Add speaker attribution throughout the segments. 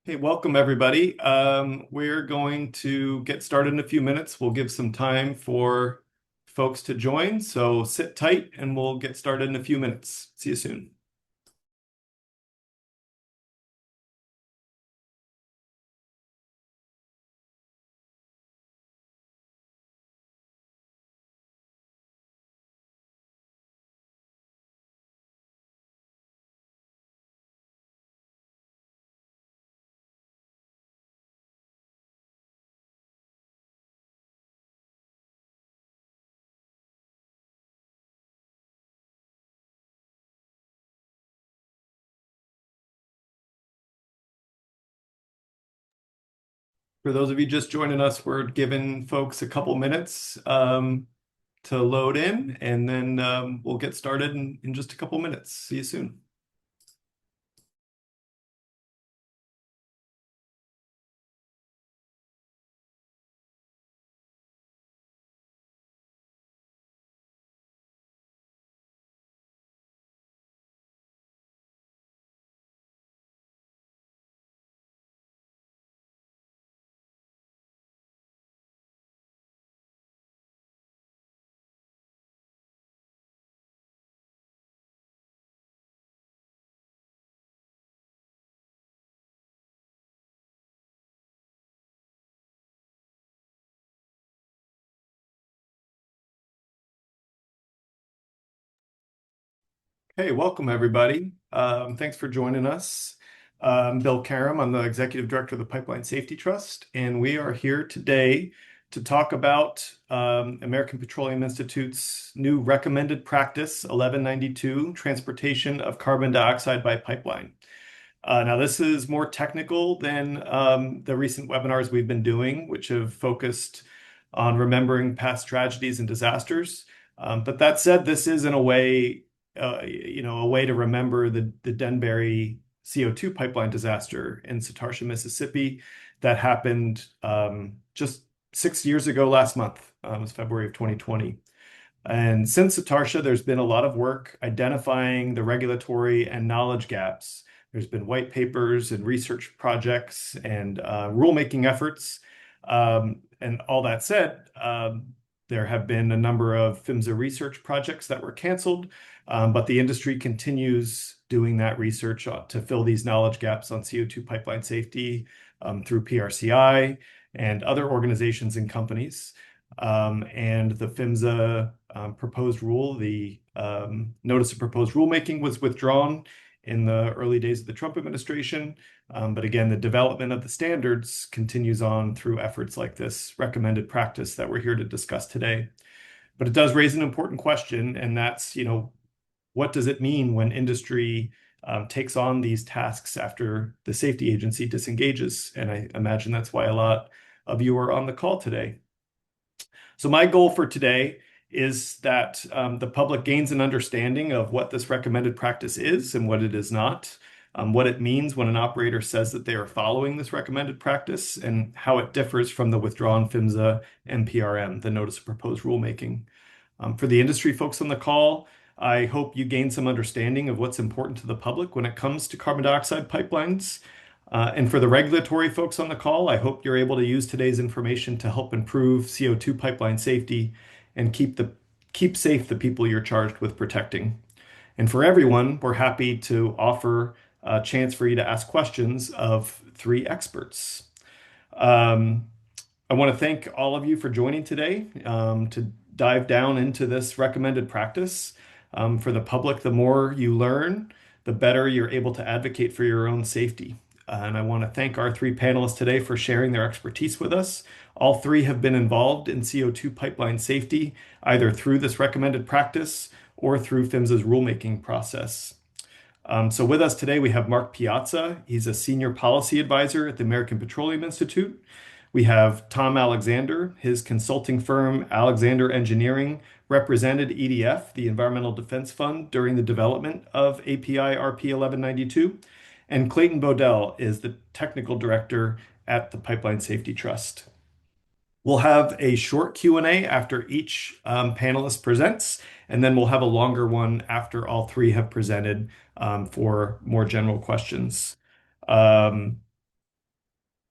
Speaker 1: Hey, welcome everybody. We're going to get started in a few minutes. We'll give some time for folks to join, so sit tight and we'll get started in a few minutes. See you soon. For those of you just joining us, we're giving folks a couple minutes to load in, and then we'll get started in just a couple minutes. See you soon. Hey, welcome everybody. Thanks for joining us. I'm Bill Caram. I'm the Executive Director of the Pipeline Safety Trust, and we are here today to talk about American Petroleum Institute's new recommended practice 1192, transportation of carbon dioxide by pipeline. Now, this is more technical than the recent webinars we've been doing, which have focused on remembering past tragedies and disasters. But that said, this is in a way, a way to remember the Denbury CO2 pipeline disaster in Satartia, Mississippi, that happened just 6 years ago last month. It was February of 2020. And since Satartia, there's been a lot of work identifying the regulatory and knowledge gaps. There's been white papers and research projects and rulemaking efforts. And all that said, there have been a number of PHMSA research projects that were canceled, but the industry continues doing that research to fill these knowledge gaps on CO2 pipeline safety through PRCI and other organizations and companies. And the PHMSA proposed rule, the notice of proposed rulemaking was withdrawn in the early days of the Trump administration. But again, the development of the standards continues on through efforts like this recommended practice that we're here to discuss today. But it does raise an important question, and that's, what does it mean when industry takes on these tasks after the safety agency disengages? And I imagine that's why a lot of you are on the call today. So my goal for today is that the public gains an understanding of what this recommended practice is and what it is not, what it means when an operator says that they are following this recommended practice, and how it differs from the withdrawn PHMSA NPRM, the Notice of Proposed Rulemaking. For the industry folks on the call, I hope you gain some understanding of what's important to the public when it comes to carbon dioxide pipelines. And for the regulatory folks on the call, I hope you're able to use today's information to help improve CO2 pipeline safety and keep safe the people you're charged with protecting. And for everyone, we're happy to offer a chance for you to ask questions of three experts. Um, I want to thank all of you for joining today to dive down into this recommended practice. For the public, the more you learn, the better you're able to advocate for your own safety. And I want to thank our three panelists today for sharing their expertise with us. All three have been involved in CO2 pipeline safety, either through this recommended practice or through PHMSA's rulemaking process. So with us today, we have Mark Piazza. He's a senior policy advisor at the American Petroleum Institute. We have Tom Alexander. His consulting firm, Alexander Engineering, represented EDF, the Environmental Defense Fund, during the development of API RP 1192. And Clayton Bodell is the technical director at the Pipeline Safety Trust. We'll have a short Q&A after each panelist presents, and then we'll have a longer one after all three have presented for more general questions. Um,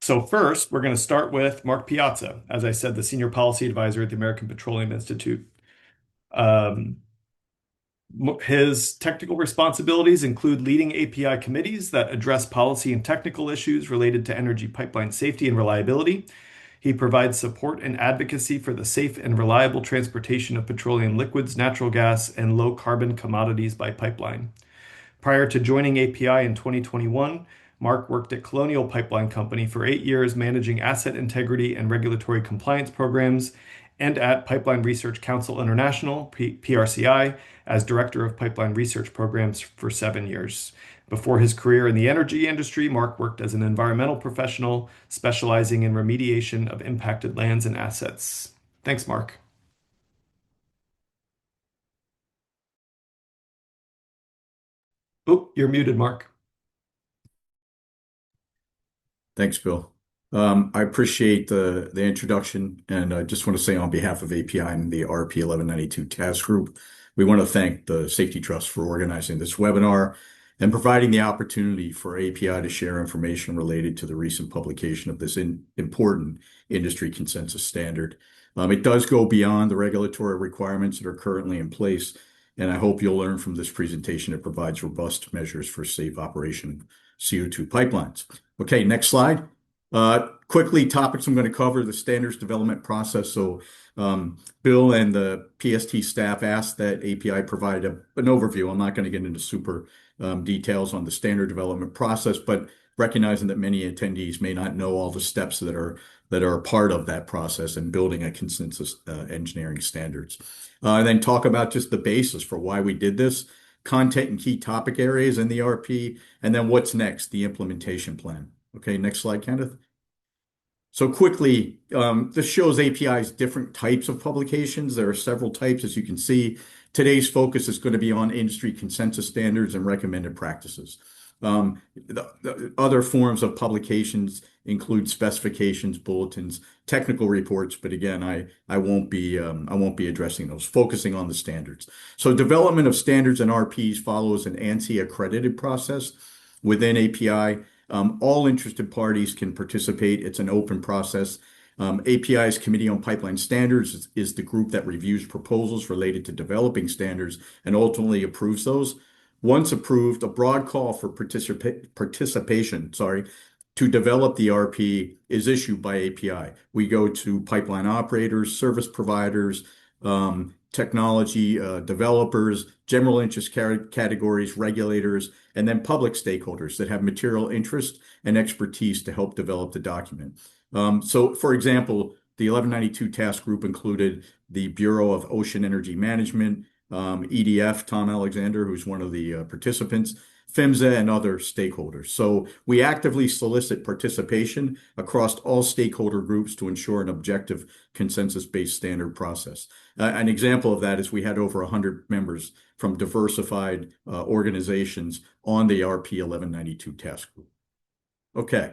Speaker 1: So first, we're going to start with Mark Piazza, as I said, the Senior Policy Advisor at the American Petroleum Institute. Um, his technical responsibilities include leading API committees that address policy and technical issues related to energy pipeline safety and reliability. He provides support and advocacy for the safe and reliable transportation of petroleum liquids, natural gas, and low carbon commodities by pipeline. Prior to joining API in 2021, Mark worked at Colonial Pipeline Company for 8 years, managing asset integrity and regulatory compliance programs, and at Pipeline Research Council International, PRCI, as Director of Pipeline Research Programs for 7 years. Before his career in the energy industry, Mark worked as an environmental professional specializing in remediation of impacted lands and assets. Thanks, Mark. Oh, you're muted, Mark.
Speaker 2: Thanks, Bill. I appreciate the introduction, and I just want to say on behalf of API and the RP 1192 Task Group, we want to thank the Safety Trust for organizing this webinar and providing the opportunity for API to share information related to the recent publication of this important industry consensus standard. It does go beyond the regulatory requirements that are currently in place, and I hope you'll learn from this presentation it provides robust measures for safe operation of CO2 pipelines. Okay, next slide. Quickly, topics I'm going to cover: the standards development process. Bill and the PST staff asked that API provide an overview. I'm not going to get into super details on the standard development process, but recognizing that many attendees may not know all the steps that are a part of that process and building a consensus engineering standards. And then talk about just the basis for why we did this, content and key topic areas in the RP, and then what's next, the implementation plan. Okay, next slide, Kenneth. So quickly, this shows API's different types of publications. There are several types, as you can see. Today's focus is going to be on industry consensus standards and recommended practices. The other forms of publications include specifications, bulletins, technical reports, but again, I won't be addressing those, focusing on the standards. So development of standards and RPs follows an ANSI accredited process within API. All interested parties can participate. It's an open process. API's Committee on Pipeline Standards is the group that reviews proposals related to developing standards and ultimately approves those. Once approved, a broad call for participation, to develop the RP is issued by API. We go to pipeline operators, service providers, technology developers, general interest categories, regulators, and then public stakeholders that have material interest and expertise to help develop the document. So, for example, the 1192 task group included the Bureau of Ocean Energy Management, EDF, Tom Alexander, who's one of the participants, PHMSA, and other stakeholders. So we actively solicit participation across all stakeholder groups to ensure an objective consensus-based standard process. An example of that is we had over 100 members from diversified organizations on the RP 1192 task group. Okay.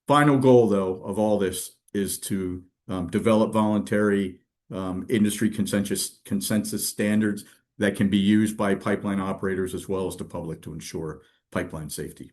Speaker 2: Final goal, though, of all this is to develop voluntary industry consensus standards that can be used by pipeline operators as well as the public to ensure pipeline safety.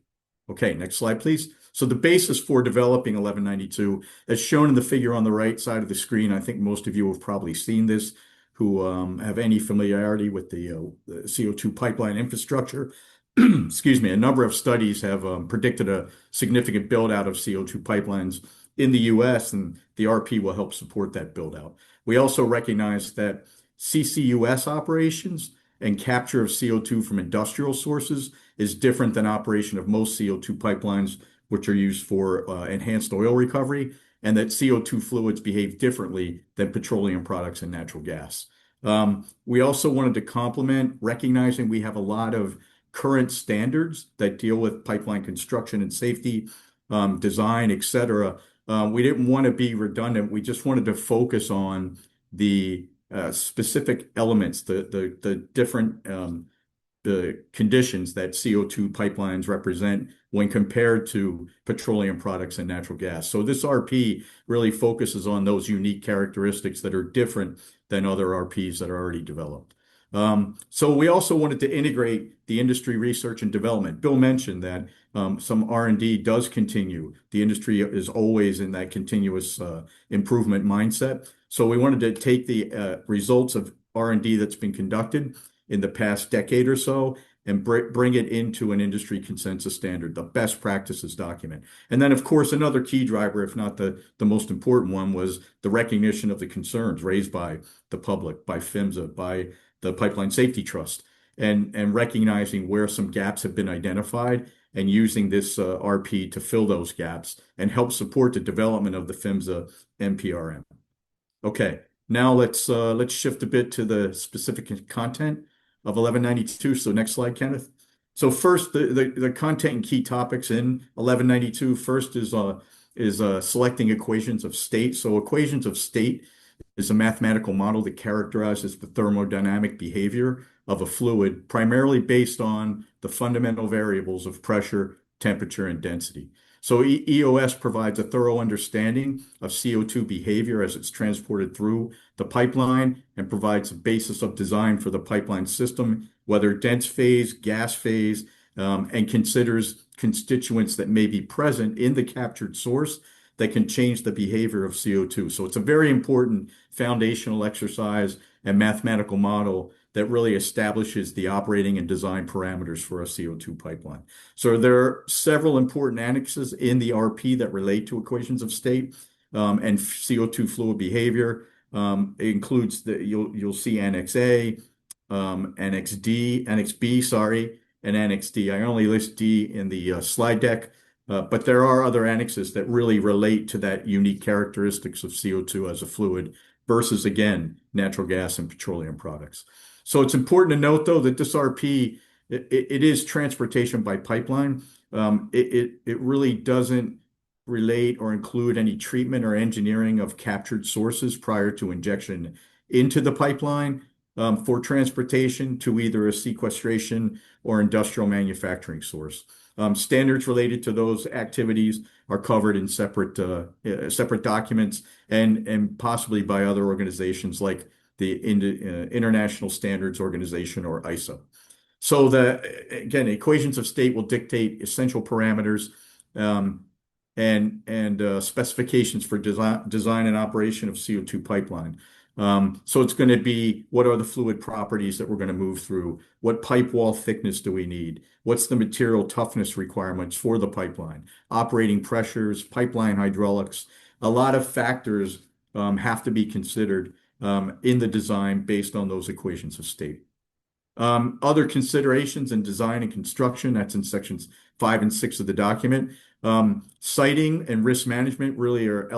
Speaker 2: Okay, next slide, please. So the basis for developing 1192, as shown in the figure on the right side of the screen, I think most of you have probably seen this who have any familiarity with the CO2 pipeline infrastructure. Excuse me, a number of studies have predicted a significant build out of CO2 pipelines in the US, and the RP will help support that build out. We also recognize that CCUS operations and capture of CO2 from industrial sources is different than operation of most CO2 pipelines, which are used for enhanced oil recovery, and that CO2 fluids behave differently than petroleum products and natural gas. We also wanted to complement, recognizing we have a lot of current standards that deal with pipeline construction and safety, design, et cetera. We didn't want to be redundant. We just wanted to focus on the specific elements, the different the conditions that CO2 pipelines represent when compared to petroleum products and natural gas. So this RP really focuses on those unique characteristics that are different than other RPs that are already developed. So we also wanted to integrate the industry research and development. Bill mentioned that some R&D does continue. The industry is always in that continuous improvement mindset. So we wanted to take the results of R&D that's been conducted in the past decade or so and bring it into an industry consensus standard, the best practices document. And then, of course, another key driver, if not the most important one, was the recognition of the concerns raised by the public, by PHMSA, by the Pipeline Safety Trust, and recognizing where some gaps have been identified and using this RP to fill those gaps and help support the development of the PHMSA NPRM. Okay, now let's shift a bit to the specific content of 1192. So next slide, Kenneth. So first, the content and key topics in 1192. First is selecting equations of state. So equations of state is a mathematical model that characterizes the thermodynamic behavior of a fluid, primarily based on the fundamental variables of pressure, temperature, and density. So EOS provides a thorough understanding of CO2 behavior as it's transported through the pipeline and provides a basis of design for the pipeline system, whether dense phase, gas phase, and considers constituents that may be present in the captured source that can change the behavior of CO2. So it's a very important foundational exercise and mathematical model that really establishes the operating and design parameters for a CO2 pipeline. So there are several important annexes in the RP that relate to equations of state and CO2 fluid behavior. It includes you'll see Annex A, Annex D, Annex B, sorry, and Annex D. I only list D in the slide deck. But there are other annexes that really relate to that unique characteristics of CO2 as a fluid versus, again, natural gas and petroleum products. So it's important to note, though, that this RP, it is transportation by pipeline. It really doesn't relate or include any treatment or engineering of captured sources prior to injection into the pipeline for transportation to either a sequestration or industrial manufacturing source. Standards related to those activities are covered in separate documents and possibly by other organizations like the International Standards Organization or ISO. So again, equations of state will dictate essential parameters and specifications for design and operation of CO2 pipeline. So it's going to be what are the fluid properties that we're going to move through? What pipe wall thickness do we need? What's the material toughness requirements for the pipeline? Operating pressures, pipeline hydraulics. A lot of factors have to be considered in the design based on those equations of state. Other considerations in design and construction, that's in sections 5 and 6 of the document. Siting and risk management really are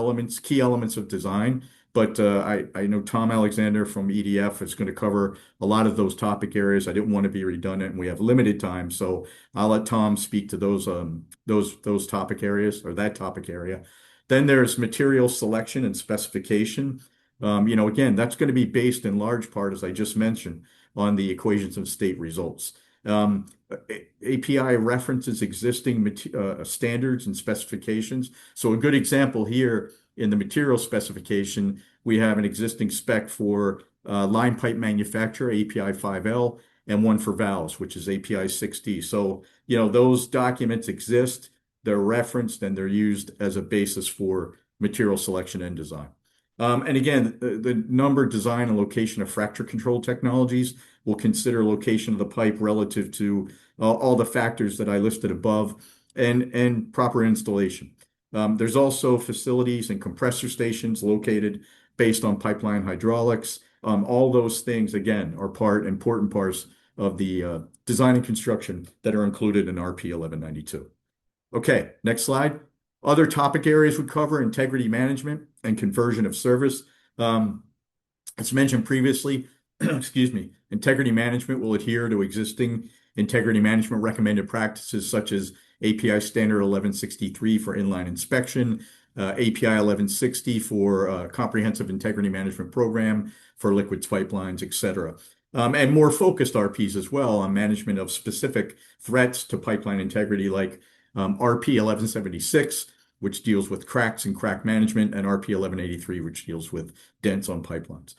Speaker 2: key elements of design. But I know Tom Alexander from EDF is going to cover a lot of those topic areas. I didn't want to be redundant, and we have limited time, so I'll let Tom speak to those topic areas or that topic area. Then there's material selection and specification. Again, that's going to be based in large part, as I just mentioned, on the equations of state results. API references existing standards and specifications. So a good example here in the material specification, we have an existing spec for line pipe manufacturer, API 5L, and one for valves, which is API 6D. So, those documents exist, they're referenced, and they're used as a basis for material selection and design. And again, the number, design, and location of fracture control technologies will consider location of the pipe relative to all the factors that I listed above and proper installation. There's also facilities and compressor stations located based on pipeline hydraulics. All those things, again, are important parts of the design and construction that are included in RP 1192. Okay, next slide. Other topic areas we cover: integrity management and conversion of service. As mentioned previously, excuse me, integrity management will adhere to existing integrity management recommended practices such as API Standard 1163 for inline inspection, API 1160 for comprehensive integrity management program for liquids pipelines, et cetera. And more focused RPs as well on management of specific threats to pipeline integrity like RP 1176, which deals with cracks and crack management, and RP 1183, which deals with dents on pipelines.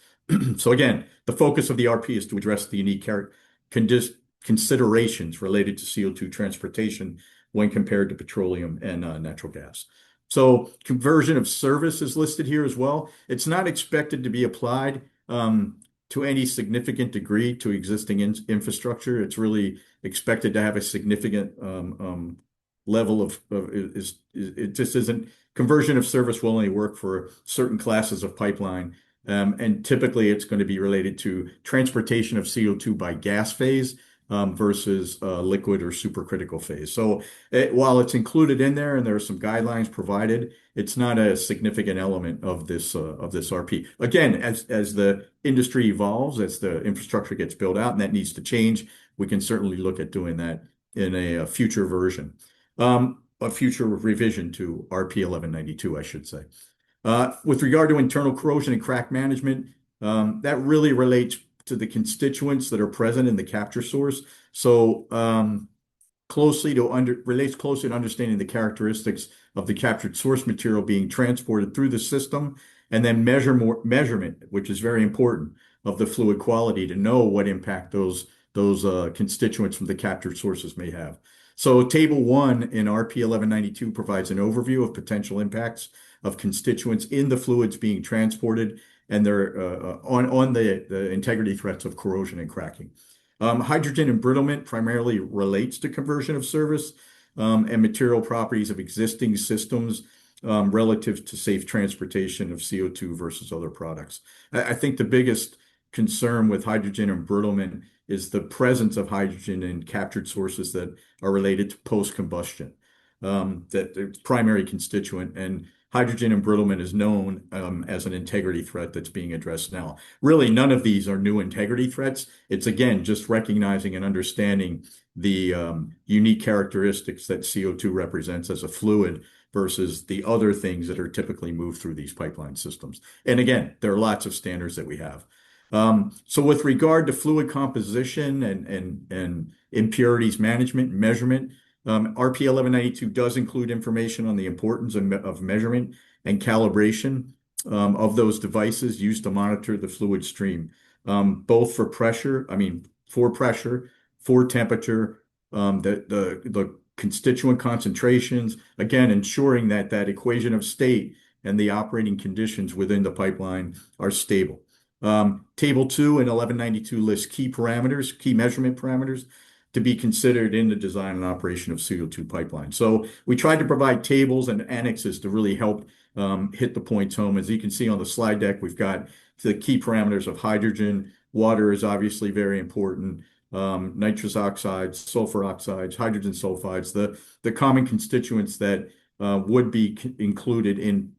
Speaker 2: So again, the focus of the RP is to address the unique condis considerations related to CO2 transportation when compared to petroleum and natural gas. So conversion of service is listed here as well. It's not expected to be applied to any significant degree to existing infrastructure. It's really expected to have a significant level it just isn't conversion of service will only work for certain classes of pipeline. And typically it's going to be related to transportation of CO2 by gas phase versus liquid or supercritical phase. So while it's included in there and there are some guidelines provided, it's not a significant element of this RP. Again, as the industry evolves, as the infrastructure gets built out, and that needs to change, we can certainly look at doing that in a future version, a future revision to RP 1192, I should say. With regard to internal corrosion and crack management, that really relates to the constituents that are present in the capture source. So relates closely to understanding the characteristics of the captured source material being transported through the system, and then measurement, which is very important, of the fluid quality to know what impact those constituents from the captured sources may have. So Table 1 in RP 1192 provides an overview of potential impacts of constituents in the fluids being transported and their on the integrity threats of corrosion and cracking. Hydrogen embrittlement primarily relates to conversion of service and material properties of existing systems relative to safe transportation of CO2 versus other products. I think the biggest concern with hydrogen embrittlement is the presence of hydrogen in captured sources that are related to post-combustion, that the primary constituent. And hydrogen embrittlement is known as an integrity threat that's being addressed now. Really, none of these are new integrity threats. It's, again, just recognizing and understanding the unique characteristics that CO2 represents as a fluid versus the other things that are typically moved through these pipeline systems. And again, there are lots of standards that we have. So with regard to fluid composition and impurities management and measurement, RP 1192 does include information on the importance of measurement and calibration of those devices used to monitor the fluid stream, both for pressure, for temperature, the constituent concentrations, again, ensuring that that equation of state and the operating conditions within the pipeline are stable. Table 2 in 1192 lists key measurement parameters to be considered in the design and operation of CO2 pipelines. So we tried to provide tables and annexes to really help hit the points home. As you can see on the slide deck, we've got the key parameters of hydrogen. Water is obviously very important. Nitrous oxides, sulfur oxides, hydrogen sulfides, the common constituents that would be included in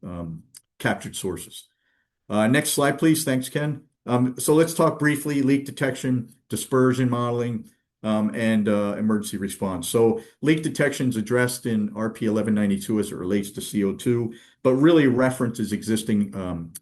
Speaker 2: captured sources. Next slide, please. Thanks, Ken. So let's talk briefly leak detection, dispersion modeling, and emergency response. So leak detection is addressed in RP 1192 as it relates to CO2, but really references existing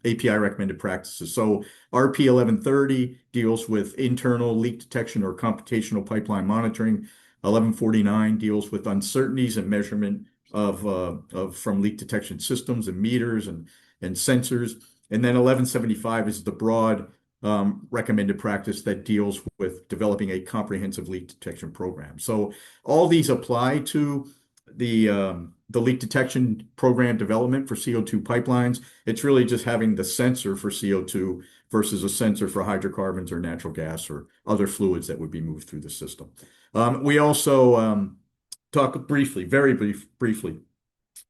Speaker 2: API recommended practices. So RP 1130 deals with internal leak detection or computational pipeline monitoring. 1149 deals with uncertainties and measurement from leak detection systems and meters and sensors. And then 1175 is the broad recommended practice that deals with developing a comprehensive leak detection program. So all these apply to the leak detection program development for CO2 pipelines. It's really just having the sensor for CO2 versus a sensor for hydrocarbons or natural gas or other fluids that would be moved through the system. We also talk briefly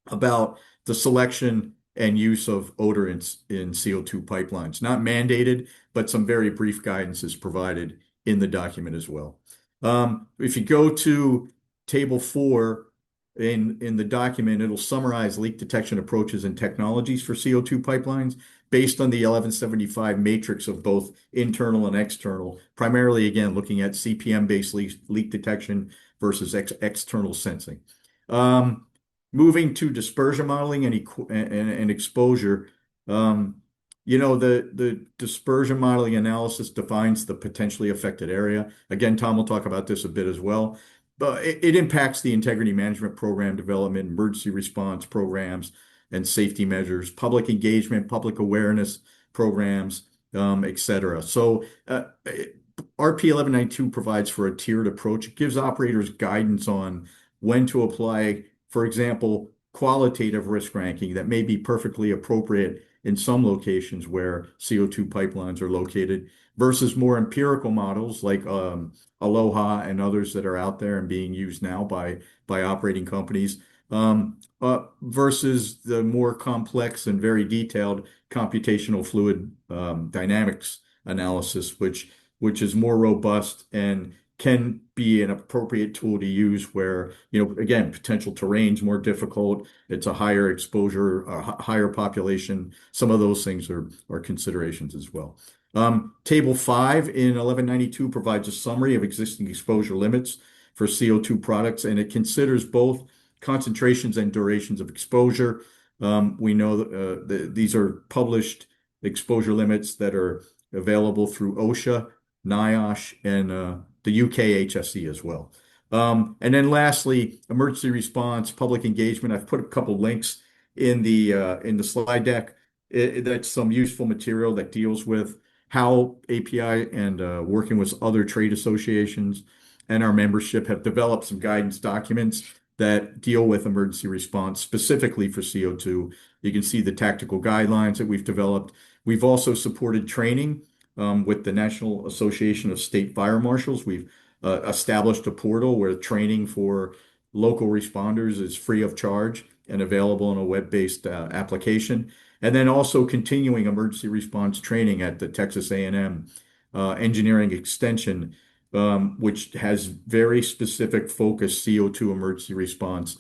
Speaker 2: about the selection and use of odorants in CO2 pipelines. Not mandated, but some very brief guidance is provided in the document as well. If you go to Table 4 in the document, it'll summarize leak detection approaches and technologies for CO2 pipelines based on the 1175 matrix of both internal and external, primarily, again, looking at CPM-based leak detection versus external sensing. Moving to dispersion modeling and exposure, the dispersion modeling analysis defines the potentially affected area. Again, Tom will talk about this a bit as well, but it impacts the integrity management program development, emergency response programs, and safety measures, public engagement, public awareness programs, et cetera. So RP 1192 provides for a tiered approach. It gives operators guidance on when to apply, for example, qualitative risk ranking that may be perfectly appropriate in some locations where CO2 pipelines are located versus more empirical models like Aloha and others that are out there and being used now by operating companies, versus the more complex and very detailed computational fluid dynamics analysis, which is more robust and can be an appropriate tool to use where, again, potential terrain's more difficult. It's a higher exposure, a higher population. Some of those things are considerations as well. Table 5 in 1192 provides a summary of existing exposure limits for CO2 products, and it considers both concentrations and durations of exposure. We know that these are published exposure limits that are available through OSHA, NIOSH, and the UK HSE as well. And then lastly, emergency response, public engagement. I've put a couple links in the slide deck. That's some useful material that deals with how API and working with other trade associations and our membership have developed some guidance documents that deal with emergency response specifically for CO2. You can see the tactical guidelines that we've developed. We've also supported training with the National Association of State Fire Marshals. We've established a portal where training for local responders is free of charge and available in a web-based application. And then also continuing emergency response training at the Texas A&M Engineering Extension, which has very specific focused CO2 emergency response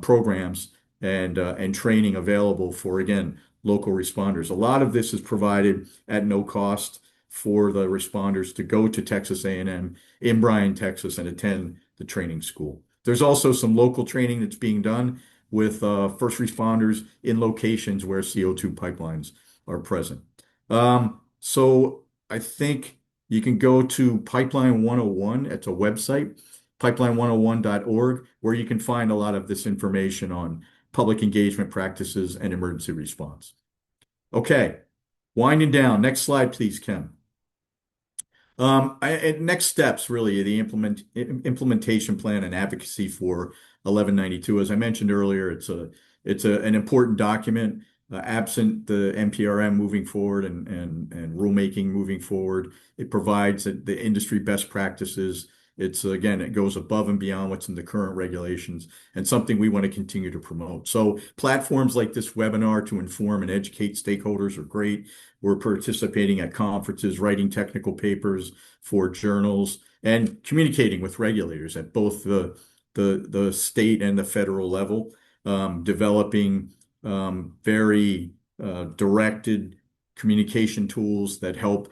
Speaker 2: programs and training available for, again, local responders. A lot of this is provided at no cost for the responders to go to Texas A&M in Bryan, Texas, and attend the training school. There's also some local training that's being done with first responders in locations where CO2 pipelines are present. So I think you can go to Pipeline 101. It's a website, pipeline101.org, where you can find a lot of this information on public engagement practices and emergency response. Okay, winding down. Next slide, please, Ken. Next steps, really, the implementation plan and advocacy for 1192. As I mentioned earlier, it's an important document. Absent the NPRM moving forward and rulemaking moving forward, it provides the industry best practices. Again, it goes above and beyond what's in the current regulations and something we want to continue to promote. So platforms like this webinar to inform and educate stakeholders are great. We're participating at conferences, writing technical papers for journals, and communicating with regulators at both the state and the federal level, developing very directed communication tools that help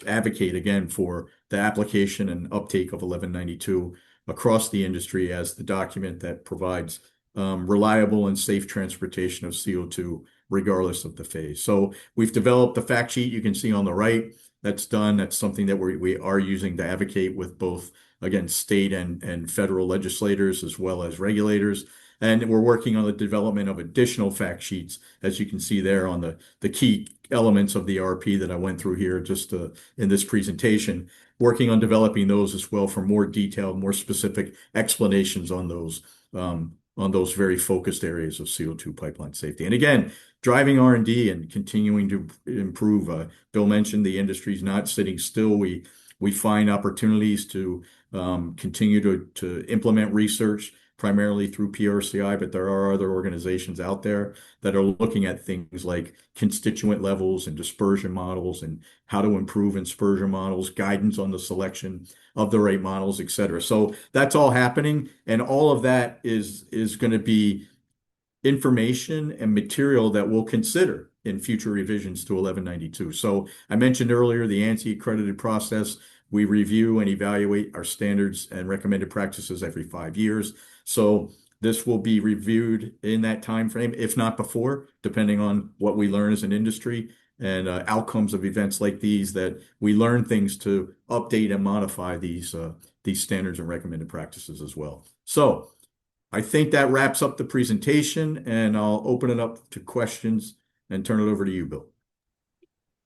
Speaker 2: advocate again for the application and uptake of 1192 across the industry as the document that provides reliable and safe transportation of CO2 regardless of the phase. So we've developed the fact sheet you can see on the right. That's done. That's something that we are using to advocate with both, again, state and federal legislators as well as regulators. And we're working on the development of additional fact sheets, as you can see there on the key elements of the RP that I went through here just in this presentation, working on developing those as well for more detailed, more specific explanations on those very focused areas of CO2 pipeline safety. And again, driving R&D and continuing to improve. Bill mentioned the industry's not sitting still. We find opportunities to continue to implement research primarily through PRCI, but there are other organizations out there that are looking at things like constituent levels and dispersion models and how to improve in dispersion models, guidance on the selection of the right models, et cetera. So that's all happening, and all of that is going to be information and material that we'll consider in future revisions to 1192. So I mentioned earlier the ANSI accredited process. We review and evaluate our standards and recommended practices every 5 years. So this will be reviewed in that time frame, if not before, depending on what we learn as an industry and outcomes of events like these, that we learn things to update and modify these standards and recommended practices as well. So I think that wraps up the presentation, and I'll open it up to questions and turn it over to you, Bill.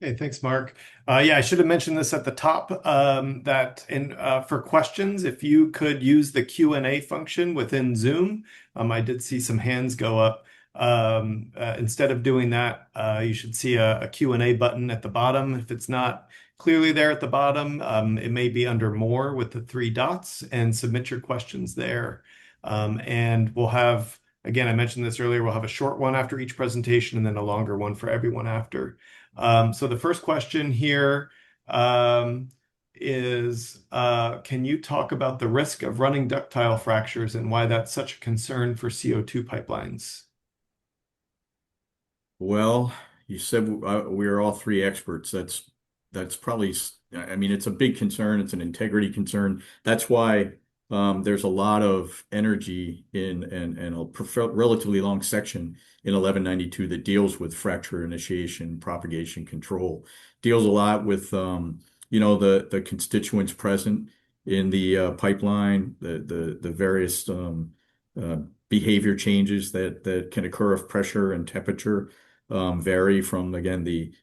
Speaker 1: Hey, thanks, Mark. Yeah, I should have mentioned this at the top, that for questions, if you could use the Q&A function within Zoom. I did see some hands go up. Instead of doing that, you should see a Q&A button at the bottom. If it's not clearly there at the bottom, it may be under More with the three dots, and submit your questions there. And we'll have, again, I mentioned this earlier, we'll have a short one after each presentation and then a longer one for everyone after. So the first question here is, can you talk about the risk of running ductile fractures and why that's such a concern for CO2 pipelines?
Speaker 2: Well, you said we are all three experts. That's probably, I mean, it's a big concern. It's an integrity concern. That's why there's a lot of energy in a relatively long section in 1192 that deals with fracture initiation, propagation control, deals a lot with the constituents present in the pipeline, the various uh, behavior changes that can occur if pressure and temperature vary from, again, the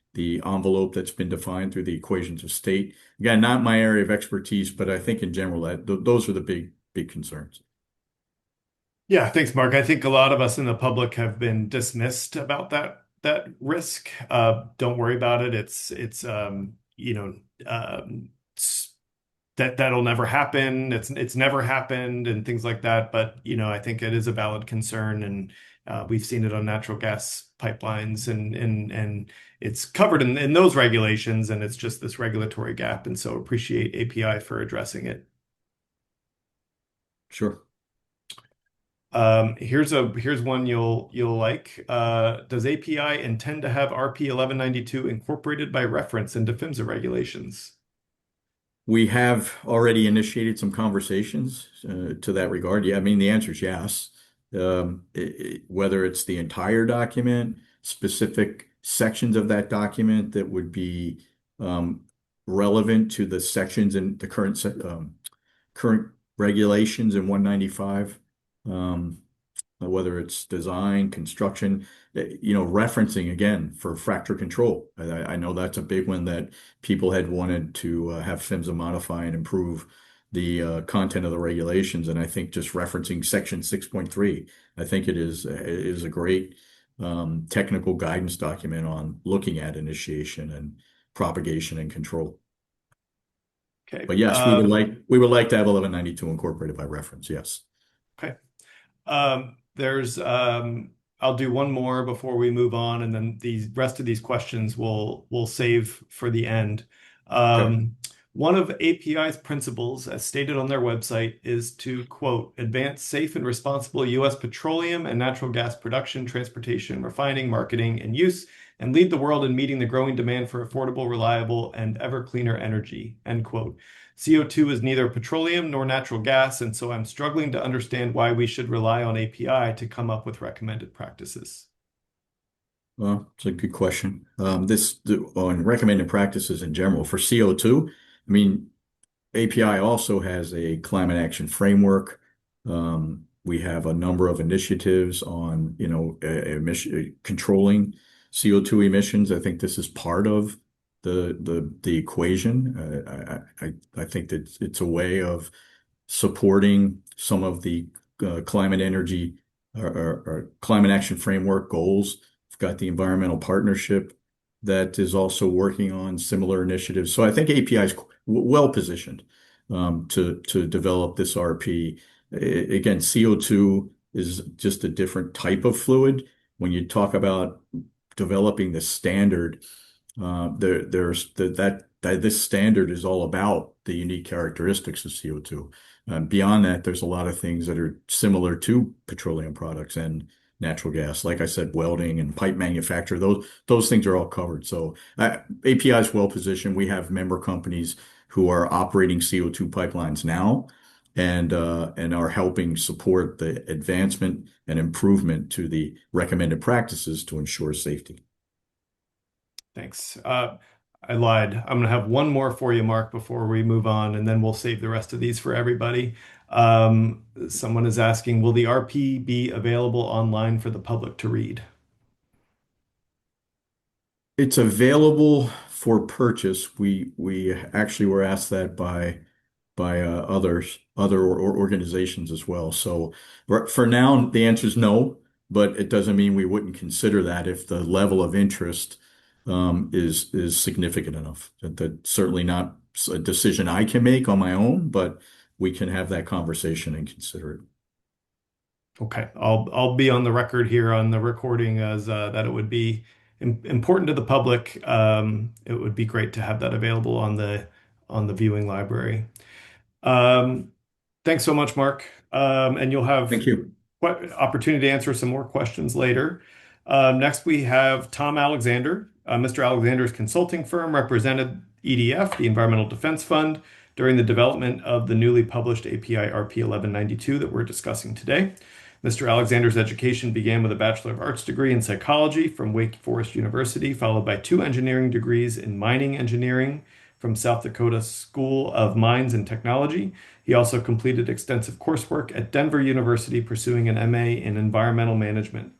Speaker 2: envelope that's been defined through the equations of state. Again, not my area of expertise, but I think in general that those are the big concerns.
Speaker 1: Yeah, thanks, Mark. I think a lot of us in the public have been dismissed about that risk. Don't worry about it. It's that'll never happen. It's never happened and things like that. But I think it is a valid concern, and we've seen it on natural gas pipelines, and it's covered in those regulations, and it's just this regulatory gap. And so appreciate API for addressing it.
Speaker 2: Sure.
Speaker 1: Here's one you'll like. Does API intend to have RP 1192 incorporated by reference into PHMSA regulations?
Speaker 2: We have already initiated some conversations to that regard. Yeah, I mean, the answer is yes. Whether it's the entire document, specific sections of that document that would be um, relevant to the sections in the current regulations in 195, um, whether it's design, construction, referencing again for fracture control. I know that's a big one that people had wanted to have PHMSA modify and improve the content of the regulations. And I think just referencing section 6.3, I think it is a great technical guidance document on looking at initiation and propagation and control.
Speaker 1: Okay.
Speaker 2: But yes, we would like to have 1192 incorporated by reference. Yes.
Speaker 1: Okay. There's I'll do one more before we move on, and then the rest of these questions we'll save for the end.
Speaker 2: Okay.
Speaker 1: One of API's principles, as stated on their website, is to, quote, advance safe and responsible U.S. petroleum and natural gas production, transportation, refining, marketing, and use, and lead the world in meeting the growing demand for affordable, reliable, and ever cleaner energy, end quote. CO2 is neither petroleum nor natural gas, and so I'm struggling to understand why we should rely on API to come up with recommended practices.
Speaker 2: Well, it's a good question. On recommended practices in general for CO2, I mean, API also has a climate action framework. We have a number of initiatives on, controlling CO2 emissions. I think this is part of the equation. I think that it's a way of supporting some of the climate energy or climate action framework goals. We've got the environmental partnership that is also working on similar initiatives. So I think API is well positioned to develop this RP. Again, CO2 is just a different type of fluid. When you talk about developing the standard, there's that this standard is all about the unique characteristics of CO2. Beyond that, there's a lot of things that are similar to petroleum products and natural gas. Like I said, welding and pipe manufacture, those things are all covered. So API is well positioned. We have member companies who are operating CO2 pipelines now and are helping support the advancement and improvement to the recommended practices to ensure safety.
Speaker 1: Thanks. I lied. I'm going to have one more for you, Mark, before we move on, and then we'll save the rest of these for everybody. Someone is asking, will the RP be available online for the public to read?
Speaker 2: It's available for purchase. We actually were asked that by other organizations as well. So for now, the answer is no, but it doesn't mean we wouldn't consider that if the level of interest is significant enough. That's certainly not a decision I can make on my own, but we can have that conversation and consider it.
Speaker 1: Okay, I'll be on the record here on the recording as that it would be important to the public. It would be great to have that available on the viewing library. Um, Thanks so much, Mark. And you'll have
Speaker 2: Thank you.
Speaker 1: opportunity to answer some more questions later. Next, we have Tom Alexander. Mr. Alexander's consulting firm represented EDF, the Environmental Defense Fund, during the development of the newly published API RP 1192 that we're discussing today. Mr. Alexander's education began with a Bachelor of Arts degree in psychology from Wake Forest University, followed by 2 engineering degrees in mining engineering from South Dakota School of Mines and Technology. He also completed extensive coursework at Denver University, pursuing an MA in environmental management.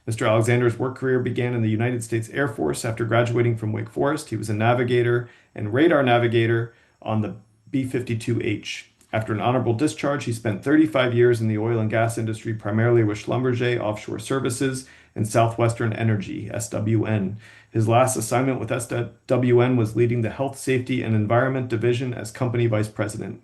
Speaker 1: Mr. Alexander's work career began in the United States Air Force. After graduating from Wake Forest, he was a navigator and radar navigator on the B-52H. After an honorable discharge, he spent 35 years in the oil and gas industry, primarily with Schlumberger Offshore Services and Southwestern Energy, SWN. His last assignment with SWN was leading the Health, Safety, and Environment Division as company vice president.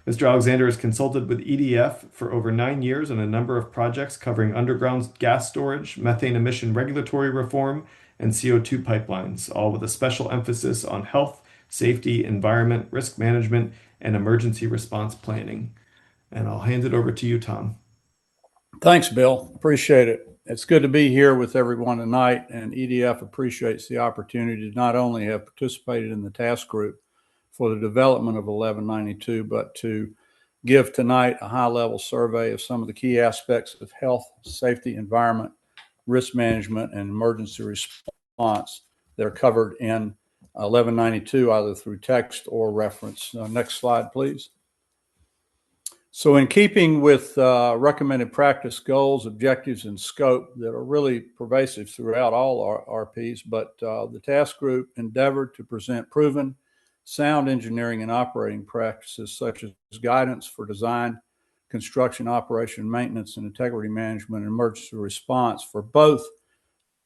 Speaker 1: Mr. Alexander has consulted with EDF for over 9 years on a number of projects covering underground gas storage, methane emission regulatory reform, and CO2 pipelines, all with a special emphasis on health, safety, environment, risk management, and emergency response planning. And I'll hand it over to you, Tom.
Speaker 3: Thanks, Bill. Appreciate it. It's good to be here with everyone tonight, and EDF appreciates the opportunity to not only have participated in the task group for the development of 1192, but to give tonight a high-level survey of some of the key aspects of health, safety, environment, risk management, and emergency response that are covered in 1192, either through text or reference. Next slide, please. So in keeping with recommended practice goals, objectives, and scope that are really pervasive throughout all our RPs, but the task group endeavored to present proven sound engineering and operating practices such as guidance for design, construction, operation, maintenance, and integrity management and emergency response for both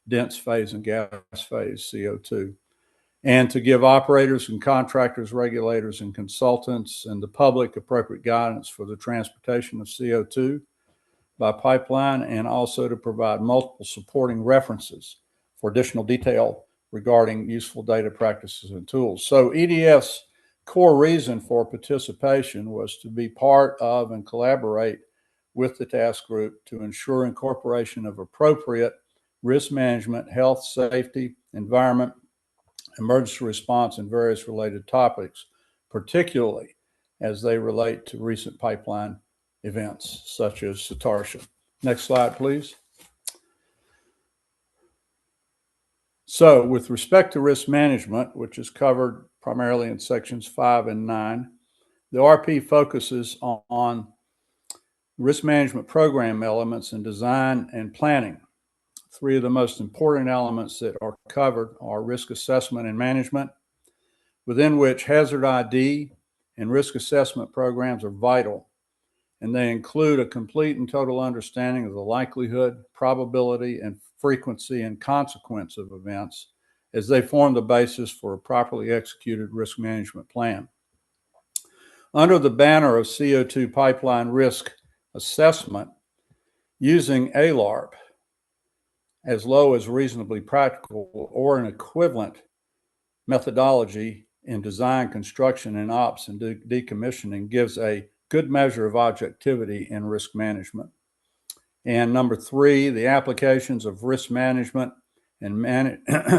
Speaker 3: dense phase and gas phase CO2. And to give operators and contractors, regulators and consultants, and the public appropriate guidance for the transportation of CO2 by pipeline, and also to provide multiple supporting references for additional detail regarding useful data practices and tools. So EDF's core reason for participation was to be part of and collaborate with the task group to ensure incorporation of appropriate risk management, health, safety, environment, emergency response, and various related topics, particularly as they relate to recent pipeline events such as Satarsha. Next slide, please. So with respect to risk management, which is covered primarily in sections 5 and 9, the RP focuses on risk management program elements in design and planning. 3 of the most important elements that are covered are risk assessment and management, within which hazard ID and risk assessment programs are vital, and they include a complete and total understanding of the likelihood, probability, and frequency and consequence of events as they form the basis for a properly executed risk management plan. Under the banner of CO2 pipeline risk assessment, using ALARP, as low as reasonably practical, or an equivalent methodology in design, construction, and ops and decommissioning gives a good measure of objectivity in risk management. And number 3, the applications of risk management and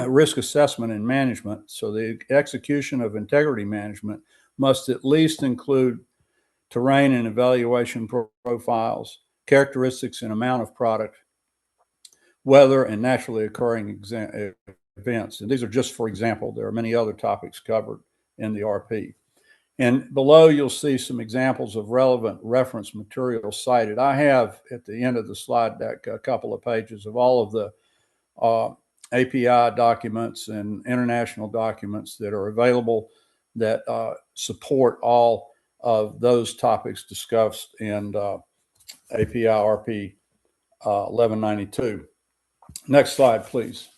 Speaker 3: risk assessment and management. So the execution of integrity management must at least include terrain and evaluation profiles, characteristics and amount of product, weather, and naturally occurring events. And these are just for example. There are many other topics covered in the RP. And below you'll see some examples of relevant reference material cited. I have at the end of the slide deck a couple of pages of all of the API documents and international documents that are available that support all of those topics discussed in API RP 1192. Next slide, please.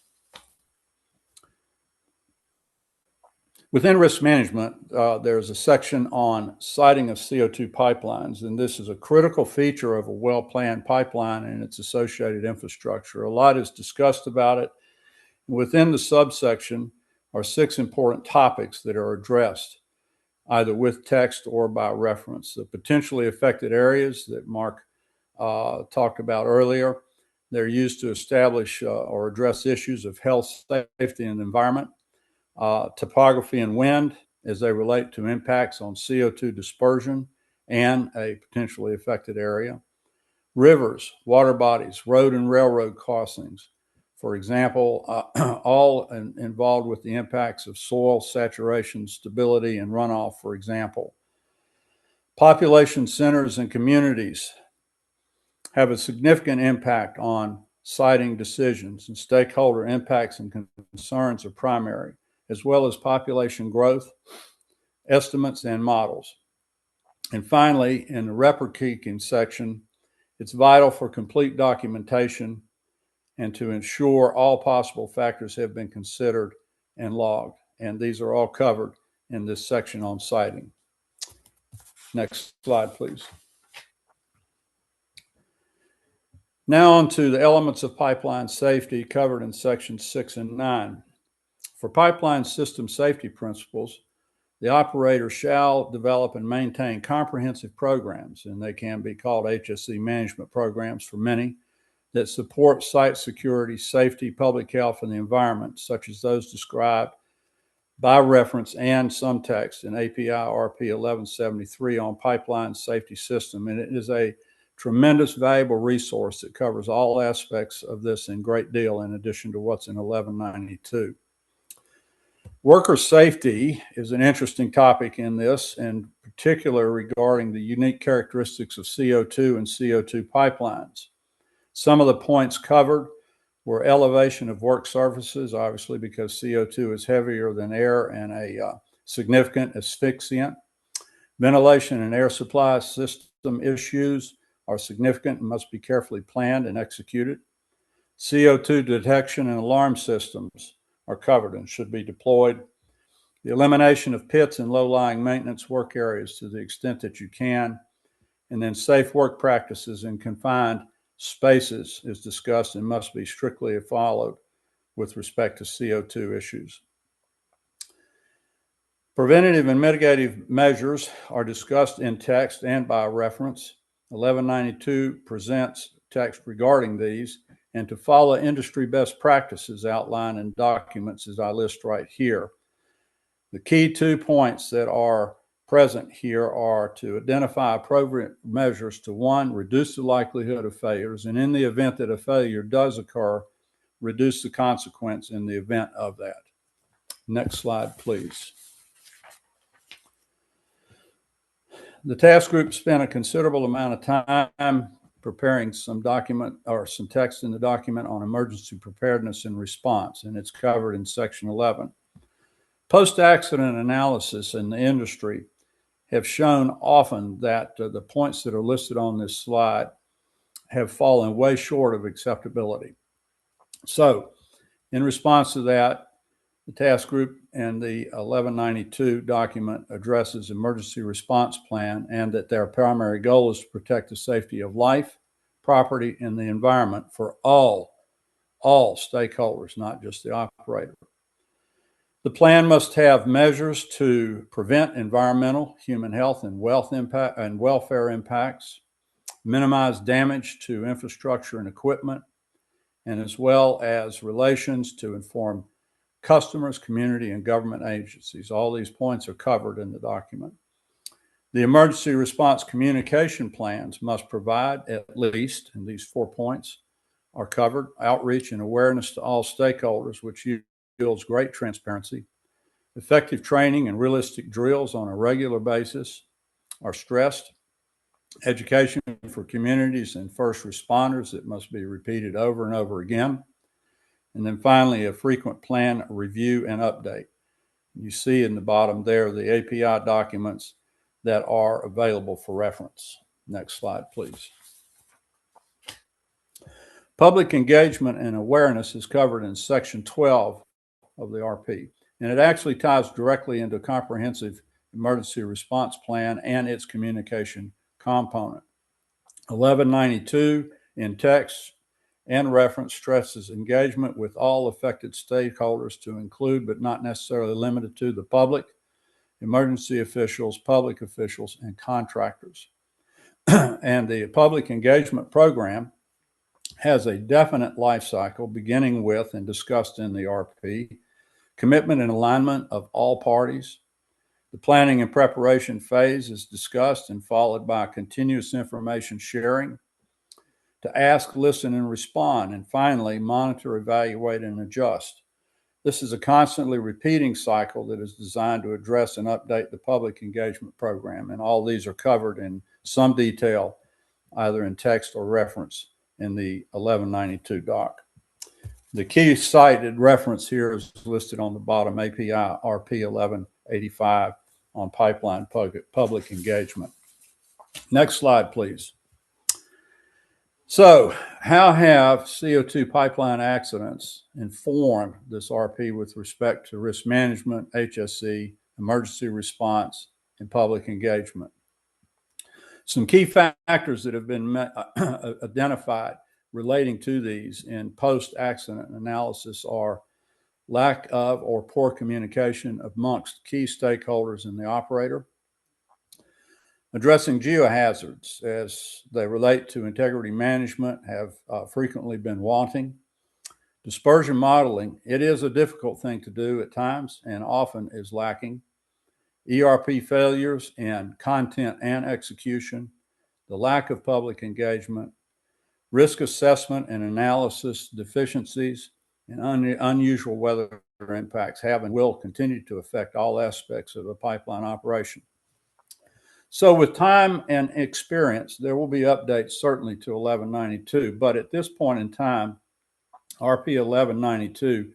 Speaker 3: Within risk management, there's a section on siting of CO2 pipelines, and this is a critical feature of a well-planned pipeline and its associated infrastructure. A lot is discussed about it. Within the subsection are 6 important topics that are addressed, either with text or by reference. The potentially affected areas that Mark talked about earlier, they're used to establish or address issues of health, safety, and environment. Topography and wind as they relate to impacts on CO2 dispersion and a potentially affected area. Rivers, water bodies, road and railroad crossings, for example, all involved with the impacts of soil saturation, stability, and runoff, for example. Population centers and communities have a significant impact on siting decisions, and stakeholder impacts and concerns are primary, as well as population growth, estimates, and models. And finally, in the record-keeping section, it's vital for complete documentation and to ensure all possible factors have been considered and logged. And these are all covered in this section on siting. Next slide, please. Now on to the elements of pipeline safety covered in sections 6 and 9. For pipeline system safety principles, the operator shall develop and maintain comprehensive programs, and they can be called HSE management programs for many, that support site security, safety, public health, and the environment, such as those described by reference and some text in API RP 1173 on pipeline safety system. And it is a tremendous valuable resource that covers all aspects of this in great deal in addition to what's in 1192. Worker safety is an interesting topic in this, and particular regarding the unique characteristics of CO2 and CO2 pipelines. Some of the points covered were elevation of work surfaces, obviously because CO2 is heavier than air and a significant asphyxiant. Ventilation and air supply system issues are significant and must be carefully planned and executed. CO2 detection and alarm systems are covered and should be deployed. The elimination of pits and low-lying maintenance work areas to the extent that you can. And then safe work practices in confined spaces is discussed and must be strictly followed with respect to CO2 issues. Preventative and mitigative measures are discussed in text and by reference. 1192 presents text regarding these, and to follow industry best practices outlined in documents as I list right here. The key 2 points that are present here are to identify appropriate measures to, 1, reduce the likelihood of failures, and in the event that a failure does occur, reduce the consequence in the event of that. Next slide, please. The task group spent a considerable amount of time preparing some document or some text in the document on emergency preparedness and response, and it's covered in section 11. Post-accident analysis in the industry have shown often that the points that are listed on this slide have fallen way short of acceptability. So, in response to that, the task group and the 1192 document addresses emergency response plan, and that their primary goal is to protect the safety of life, property, and the environment for all stakeholders, not just the operator. The plan must have measures to prevent environmental, human health, and welfare impacts, minimize damage to infrastructure and equipment, and as well as relations to inform customers, community, and government agencies. All these points are covered in the document. The emergency response communication plans must provide at least, and these 4 points are covered, outreach and awareness to all stakeholders, which yields great transparency. Effective training and realistic drills on a regular basis are stressed. Education for communities and first responders that must be repeated over and over again. And then finally, a frequent plan review and update. You see in the bottom there the API documents that are available for reference. Next slide, please. Public engagement and awareness is covered in Section 12 of the RP, and it actually ties directly into a comprehensive emergency response plan and its communication component. 1192 in text and reference stresses engagement with all affected stakeholders to include, but not necessarily limited to, the public, emergency officials, public officials, and contractors. And the public engagement program has a definite life cycle beginning with and discussed in the RP, commitment and alignment of all parties. The planning and preparation phase is discussed and followed by continuous information sharing, to ask, listen, and respond, and finally, monitor, evaluate, and adjust. This is a constantly repeating cycle that is designed to address and update the public engagement program, and all these are covered in some detail, either in text or reference in the 1192 doc. The key cited reference here is listed on the bottom, API RP 1185 on pipeline public engagement. Next slide, please. So, how have CO2 pipeline accidents informed this RP with respect to risk management, HSE, emergency response, and public engagement? Some key factors that have been identified relating to these in post-accident analysis are lack of or poor communication amongst key stakeholders in the operator, addressing geohazards as they relate to integrity management have frequently been wanting. Dispersion modeling, it is a difficult thing to do at times and often is lacking. ERP failures in content and execution, the lack of public engagement, risk assessment and analysis deficiencies, and unusual weather impacts have and will continue to affect all aspects of a pipeline operation. So with time and experience, there will be updates certainly to 1192, but at this point in time, RP 1192,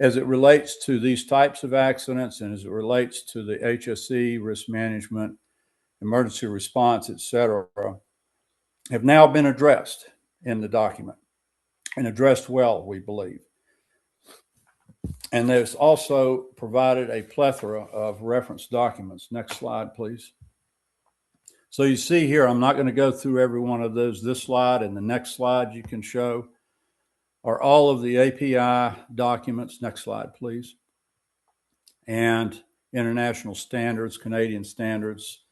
Speaker 3: as it relates to these types of accidents and as it relates to the HSE, risk management, emergency response, et cetera, have now been addressed in the document and addressed well, we believe. And there's also provided a plethora of reference documents. Next slide, please. So you see here, I'm not going to go through every one of those. This slide and the next slide you can show are all of the API documents. Next slide, please. And international standards, Canadian standards,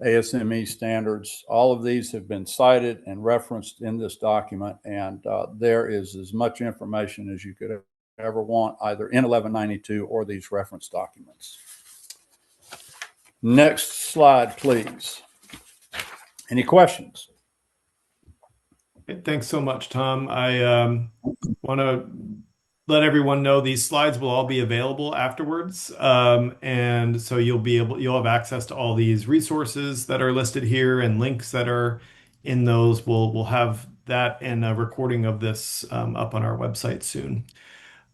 Speaker 3: ASME standards. All of these have been cited and referenced in this document, and there is as much information as you could ever want, either in 1192 or these reference documents. Next slide, please. Any questions?
Speaker 1: Thanks so much, Tom. I want to let everyone know these slides will all be available afterwards, and so you'll have access to all these resources that are listed here and links that are in those. We'll have that and a recording of this up on our website soon.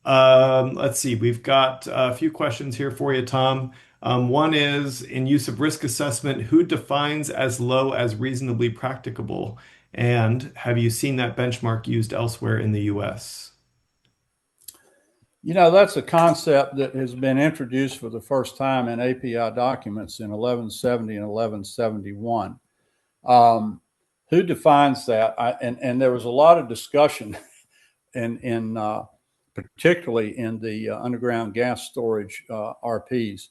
Speaker 1: Let's see, we've got a few questions here for you, Tom. One is, in use of risk assessment, who defines as low as reasonably practicable? And have you seen that benchmark used elsewhere in the US?
Speaker 3: You know, that's a concept that has been introduced for the first time in API documents in 1170 and 1171. Who defines that? And there was a lot of discussion in particularly in the underground gas storage RPs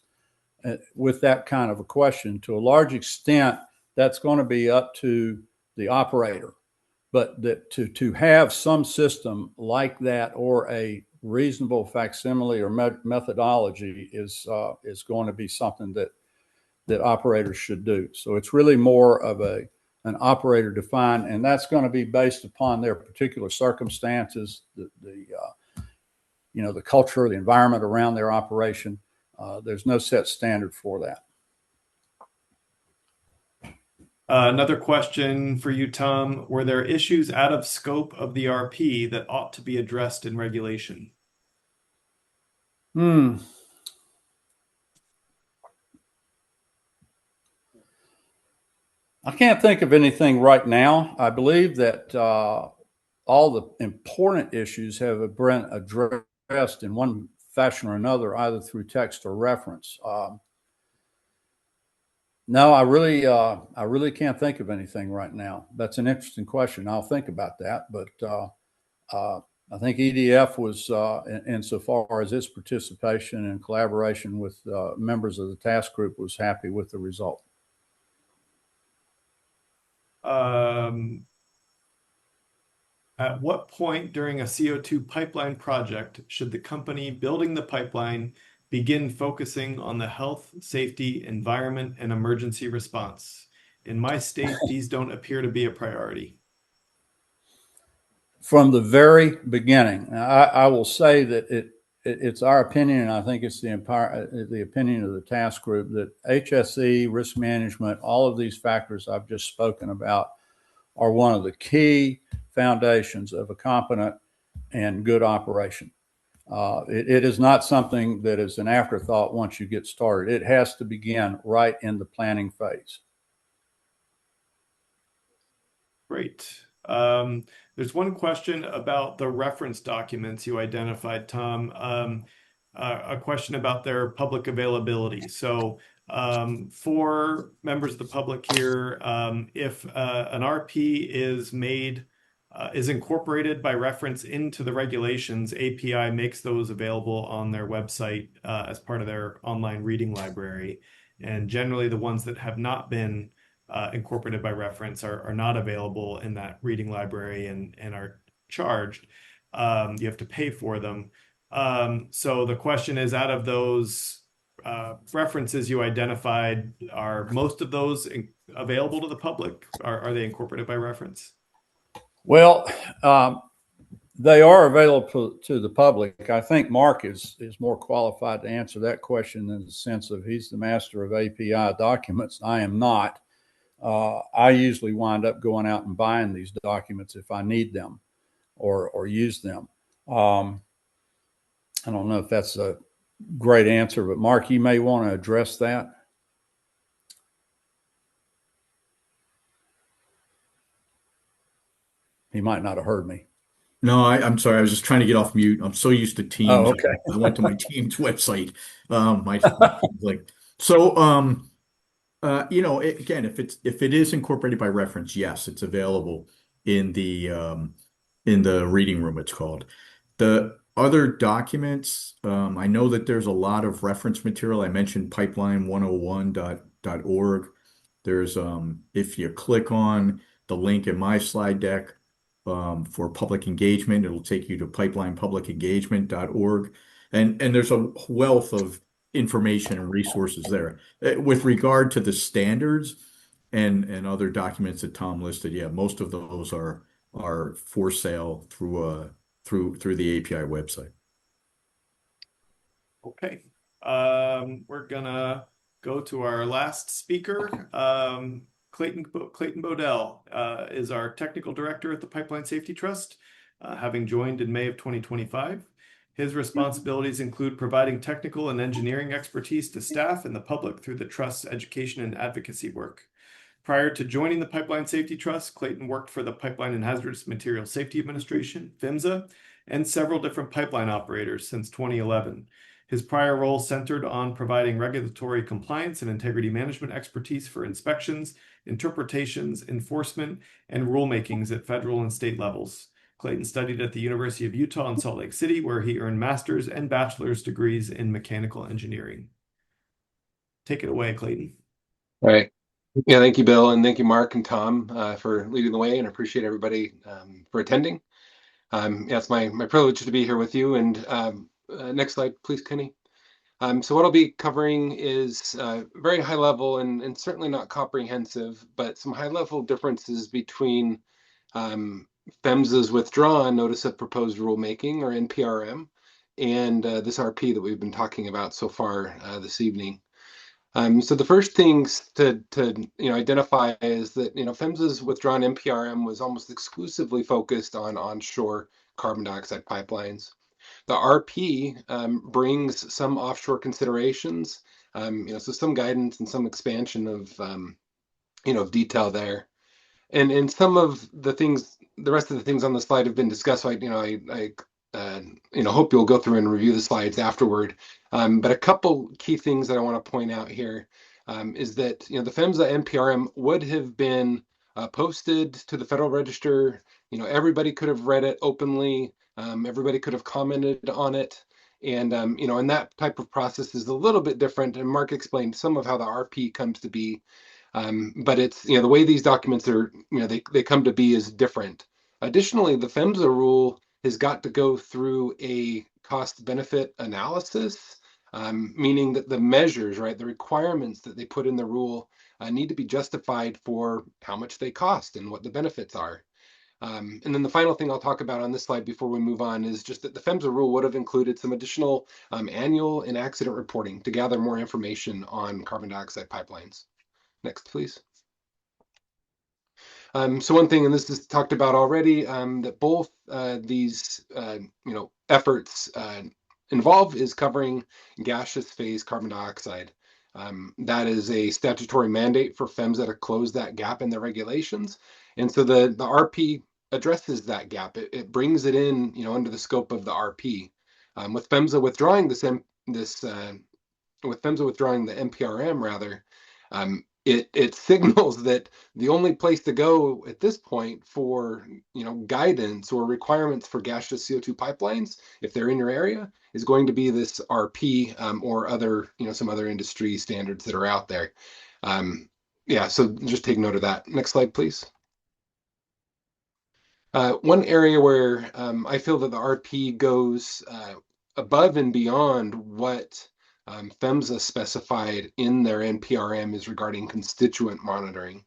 Speaker 3: with that kind of a question. To a large extent, that's going to be up to the operator, but that to have some system like that or a reasonable facsimile or methodology is going to be something that operators should do. So it's really more of an operator defined, and that's going to be based upon their particular circumstances, the culture, the environment around their operation. There's no set standard for that.
Speaker 1: Another question for you, Tom. Were there issues out of scope of the RP that ought to be addressed in regulation?
Speaker 3: Hmm. I can't think of anything right now. I believe that all the important issues have been addressed in one fashion or another, either through text or reference. No, I really can't think of anything right now. That's an interesting question. I'll think about that. But I think EDF was, insofar as its participation and collaboration with members of the task group, was happy with the result.
Speaker 1: Um, at what point during a CO2 pipeline project should the company building the pipeline begin focusing on the health, safety, environment, and emergency response? In my state, these don't appear to be a priority.
Speaker 3: From the very beginning. Now, I will say that it's our opinion, and I think it's the opinion of the task group, that HSE, risk management, all of these factors I've just spoken about are one of the key foundations of a competent and good operation. It is not something that is an afterthought once you get started. It has to begin right in the planning phase.
Speaker 1: Great. There's one question about the reference documents you identified, Tom. A question about their public availability. So, for members of the public here, if an RP is incorporated by reference into the regulations, API makes those available on their website as part of their online reading library. And generally, the ones that have not been incorporated by reference are not available in that reading library and are charged. You have to pay for them. So the question is, out of those references you identified, are most of those available to the public? Are they incorporated by reference?
Speaker 3: Well, they are available to the public. I think Mark is more qualified to answer that question in the sense of he's the master of API documents. I am not. I usually wind up going out and buying these documents if I need them or use them. I don't know if that's a great answer, but Mark, you may want to address that. He might not have heard me.
Speaker 2: No, I'm sorry. I was just trying to get off mute. I'm so used to
Speaker 3: Oh,
Speaker 2: Teams.
Speaker 3: okay.
Speaker 2: I went to my Teams website. My like so again, if it is incorporated by reference, yes, it's available in the reading room, it's called. The other documents, I know that there's a lot of reference material. I mentioned pipeline101.org. There's if you click on the link in my slide deck for public engagement, it'll take you to pipelinepublicengagement.org. And there's a wealth of information and resources there. With regard to the standards and other documents that Tom listed, yeah, most of those are for sale through the API website.
Speaker 1: Okay. We're gonna go to our last speaker. Clayton Bodell is our technical director at the Pipeline Safety Trust, having joined in May of 2025. His responsibilities include providing technical and engineering expertise to staff and the public through the Trust's education and advocacy work. Prior to joining the Pipeline Safety Trust, Clayton worked for the Pipeline and Hazardous Materials Safety Administration, PHMSA, and several different pipeline operators since 2011. His prior role centered on providing regulatory compliance and integrity management expertise for inspections, interpretations, enforcement, and rulemakings at federal and state levels. Clayton studied at the University of Utah in Salt Lake City, where he earned master's and bachelor's degrees in mechanical engineering. Take it away, Clayton.
Speaker 4: All right. Yeah, thank you, Bill, and thank you, Mark and Tom, for leading the way, and appreciate everybody for attending. Yeah, it's my privilege to be here with you. And next slide, please, Kenny. So what I'll be covering is very high level and certainly not comprehensive, but some high level differences between PHMSA's withdrawn Notice of Proposed Rulemaking, or NPRM, and this RP that we've been talking about so far this evening. So the first things to identify is that PHMSA's withdrawn NPRM was almost exclusively focused on onshore carbon dioxide pipelines. The RP brings some offshore considerations, so some guidance and some expansion of detail there. And some of the things, the rest of the things on the slide have been discussed. So I hope you'll go through and review the slides afterward. But a couple key things that I want to point out here is that the PHMSA NPRM would have been posted to the Federal Register. Everybody could have read it openly. Everybody could have commented on it. And that type of process is a little bit different. And Mark explained some of how the RP comes to be. But it's, the way these documents are, they come to be is different. Additionally, the PHMSA rule has got to go through a cost benefit analysis, meaning that the measures, right, the requirements that they put in the rule need to be justified for how much they cost and what the benefits are. And then the final thing I'll talk about on this slide before we move on is just that the PHMSA rule would have included some additional annual and accident reporting to gather more information on carbon dioxide pipelines. Next, please. So one thing, and this is talked about already, that both these efforts involve is covering gaseous phase carbon dioxide. That is a statutory mandate for PHMSA to close that gap in the regulations, and so the RP addresses that gap. It brings it in, under the scope of the RP. With PHMSA withdrawing with PHMSA withdrawing the NPRM rather. It signals that the only place to go at this point for guidance or requirements for gaseous CO2 pipelines, if they're in your area, is going to be this RP or other some other industry standards that are out there. Yeah, so just take note of that. Next slide, please. One area where I feel that the RP goes above and beyond what PHMSA specified in their NPRM is regarding constituent monitoring.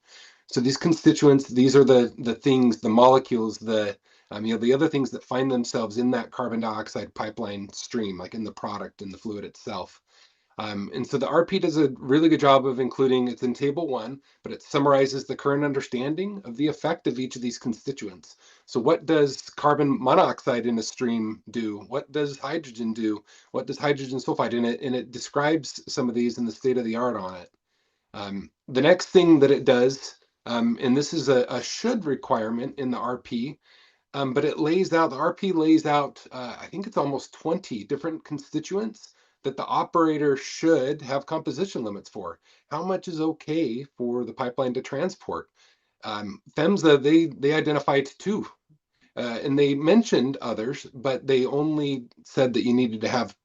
Speaker 4: So these constituents, these are the things, the molecules, the other things that find themselves in that carbon dioxide pipeline stream, like in the product, in the fluid itself. And so the RP does a really good job of including, it's in table 1, but it summarizes the current understanding of the effect of each of these constituents. So what does carbon monoxide in a stream do? What does hydrogen do? What does hydrogen sulfide in it? And it describes some of these in the state of the art on it. The next thing that it does, and this is a should requirement in the RP, but the RP lays out, I think it's almost 20 different constituents that the operator should have composition limits for. How much is okay for the pipeline to transport? PHMSA, they identified 2, and they mentioned others, but they only said that you needed to have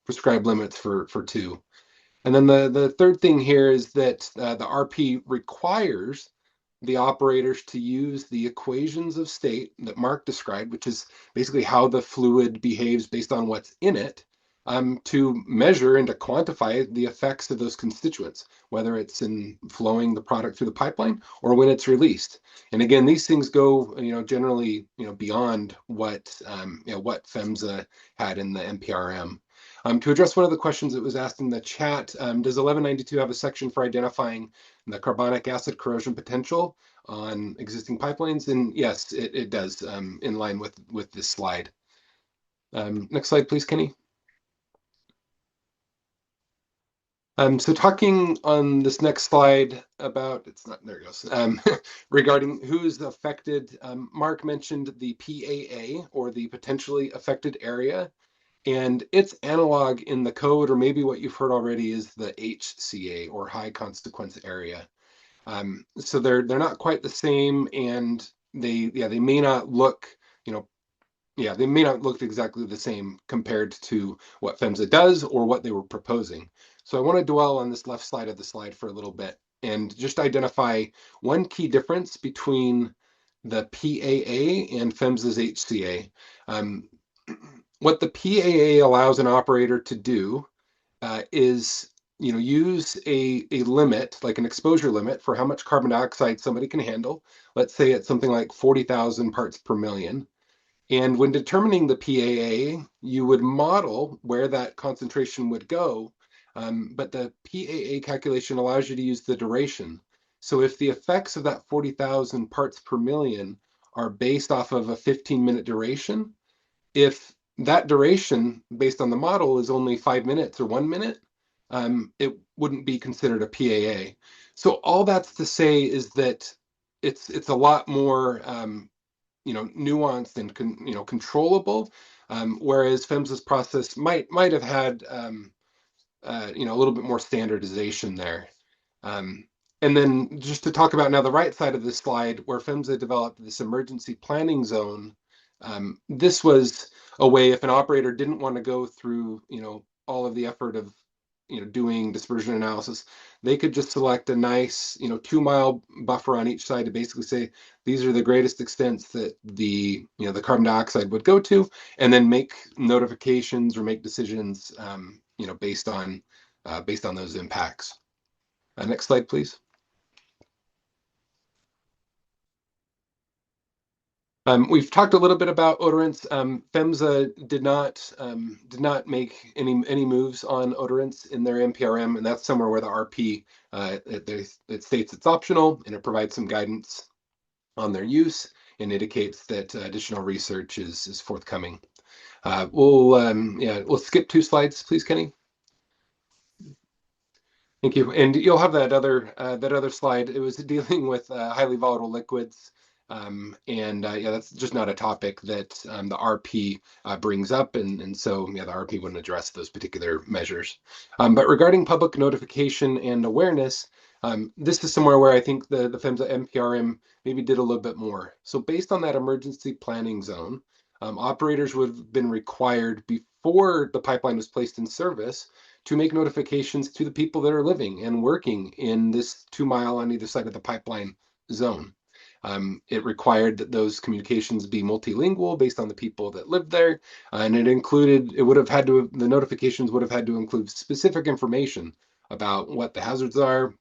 Speaker 4: prescribed limits for 2. And then the third thing here is that the RP requires the operators to use the equations of state that Mark described, which is basically how the fluid behaves based on what's in it, to measure and to quantify the effects of those constituents, whether it's in flowing the product through the pipeline or when it's released. And again, these things go, generally, beyond what what PHMSA had in the NPRM. To address one of the questions that was asked in the chat, does 1192 have a section for identifying the carbonic acid corrosion potential on existing pipelines? And yes, it does, in line with this slide. Next slide, please, Kenny. So talking on this next slide about, there it goes, regarding who's affected, Mark mentioned the PAA, or the potentially affected area, and its analog in the code, or maybe what you've heard already, is the HCA, or high consequence area. So they're not quite the same, and they may not look, they may not look exactly the same compared to what PHMSA does or what they were proposing. So I want to dwell on this left side of the slide for a little bit and just identify one key difference between the PAA and PHMSA's HCA. What the PAA allows an operator to do is use a limit, like an exposure limit, for how much carbon dioxide somebody can handle. Let's say it's something like 40,000 parts per million. And when determining the PAA, you would model where that concentration would go but the PAA calculation allows you to use the duration. So if the effects of that 40,000 parts per million are based off of a 15-minute duration, if that duration based on the model is only 5 minutes or 1 minute, it wouldn't be considered a PAA. So all that's to say is that it's a lot more nuanced and controllable, whereas PHMSA's process might have had a little bit more standardization there. And then just to talk about now the right side of this slide, where PHMSA developed this emergency planning zone, this was a way if an operator didn't want to go through, all of the effort of, doing dispersion analysis, they could just select a nice, 2-mile buffer on each side to basically say, these are the greatest extents that the carbon dioxide would go to, and then make notifications or make decisions, based on those impacts. Next slide, please. We've talked a little bit about odorants. PHMSA did not make any moves on odorants in their NPRM, and that's somewhere where the RP it states it's optional, and it provides some guidance on their use and indicates that additional research is forthcoming. We'll skip 2 slides, please, Kenny. Thank you. And you'll have that other slide. It was dealing with highly volatile liquids. That's just not a topic that the RP brings up, and so the RP wouldn't address those particular measures. But regarding public notification and awareness, this is somewhere where I think the PHMSA NPRM maybe did a little bit more. So based on that emergency planning zone, operators would have been required before the pipeline was placed in service to make notifications to the people that are living and working in this 2-mile on either side of the pipeline zone. It required that those communications be multilingual based on the people that lived there, and the notifications would have had to include specific information about what the hazards are,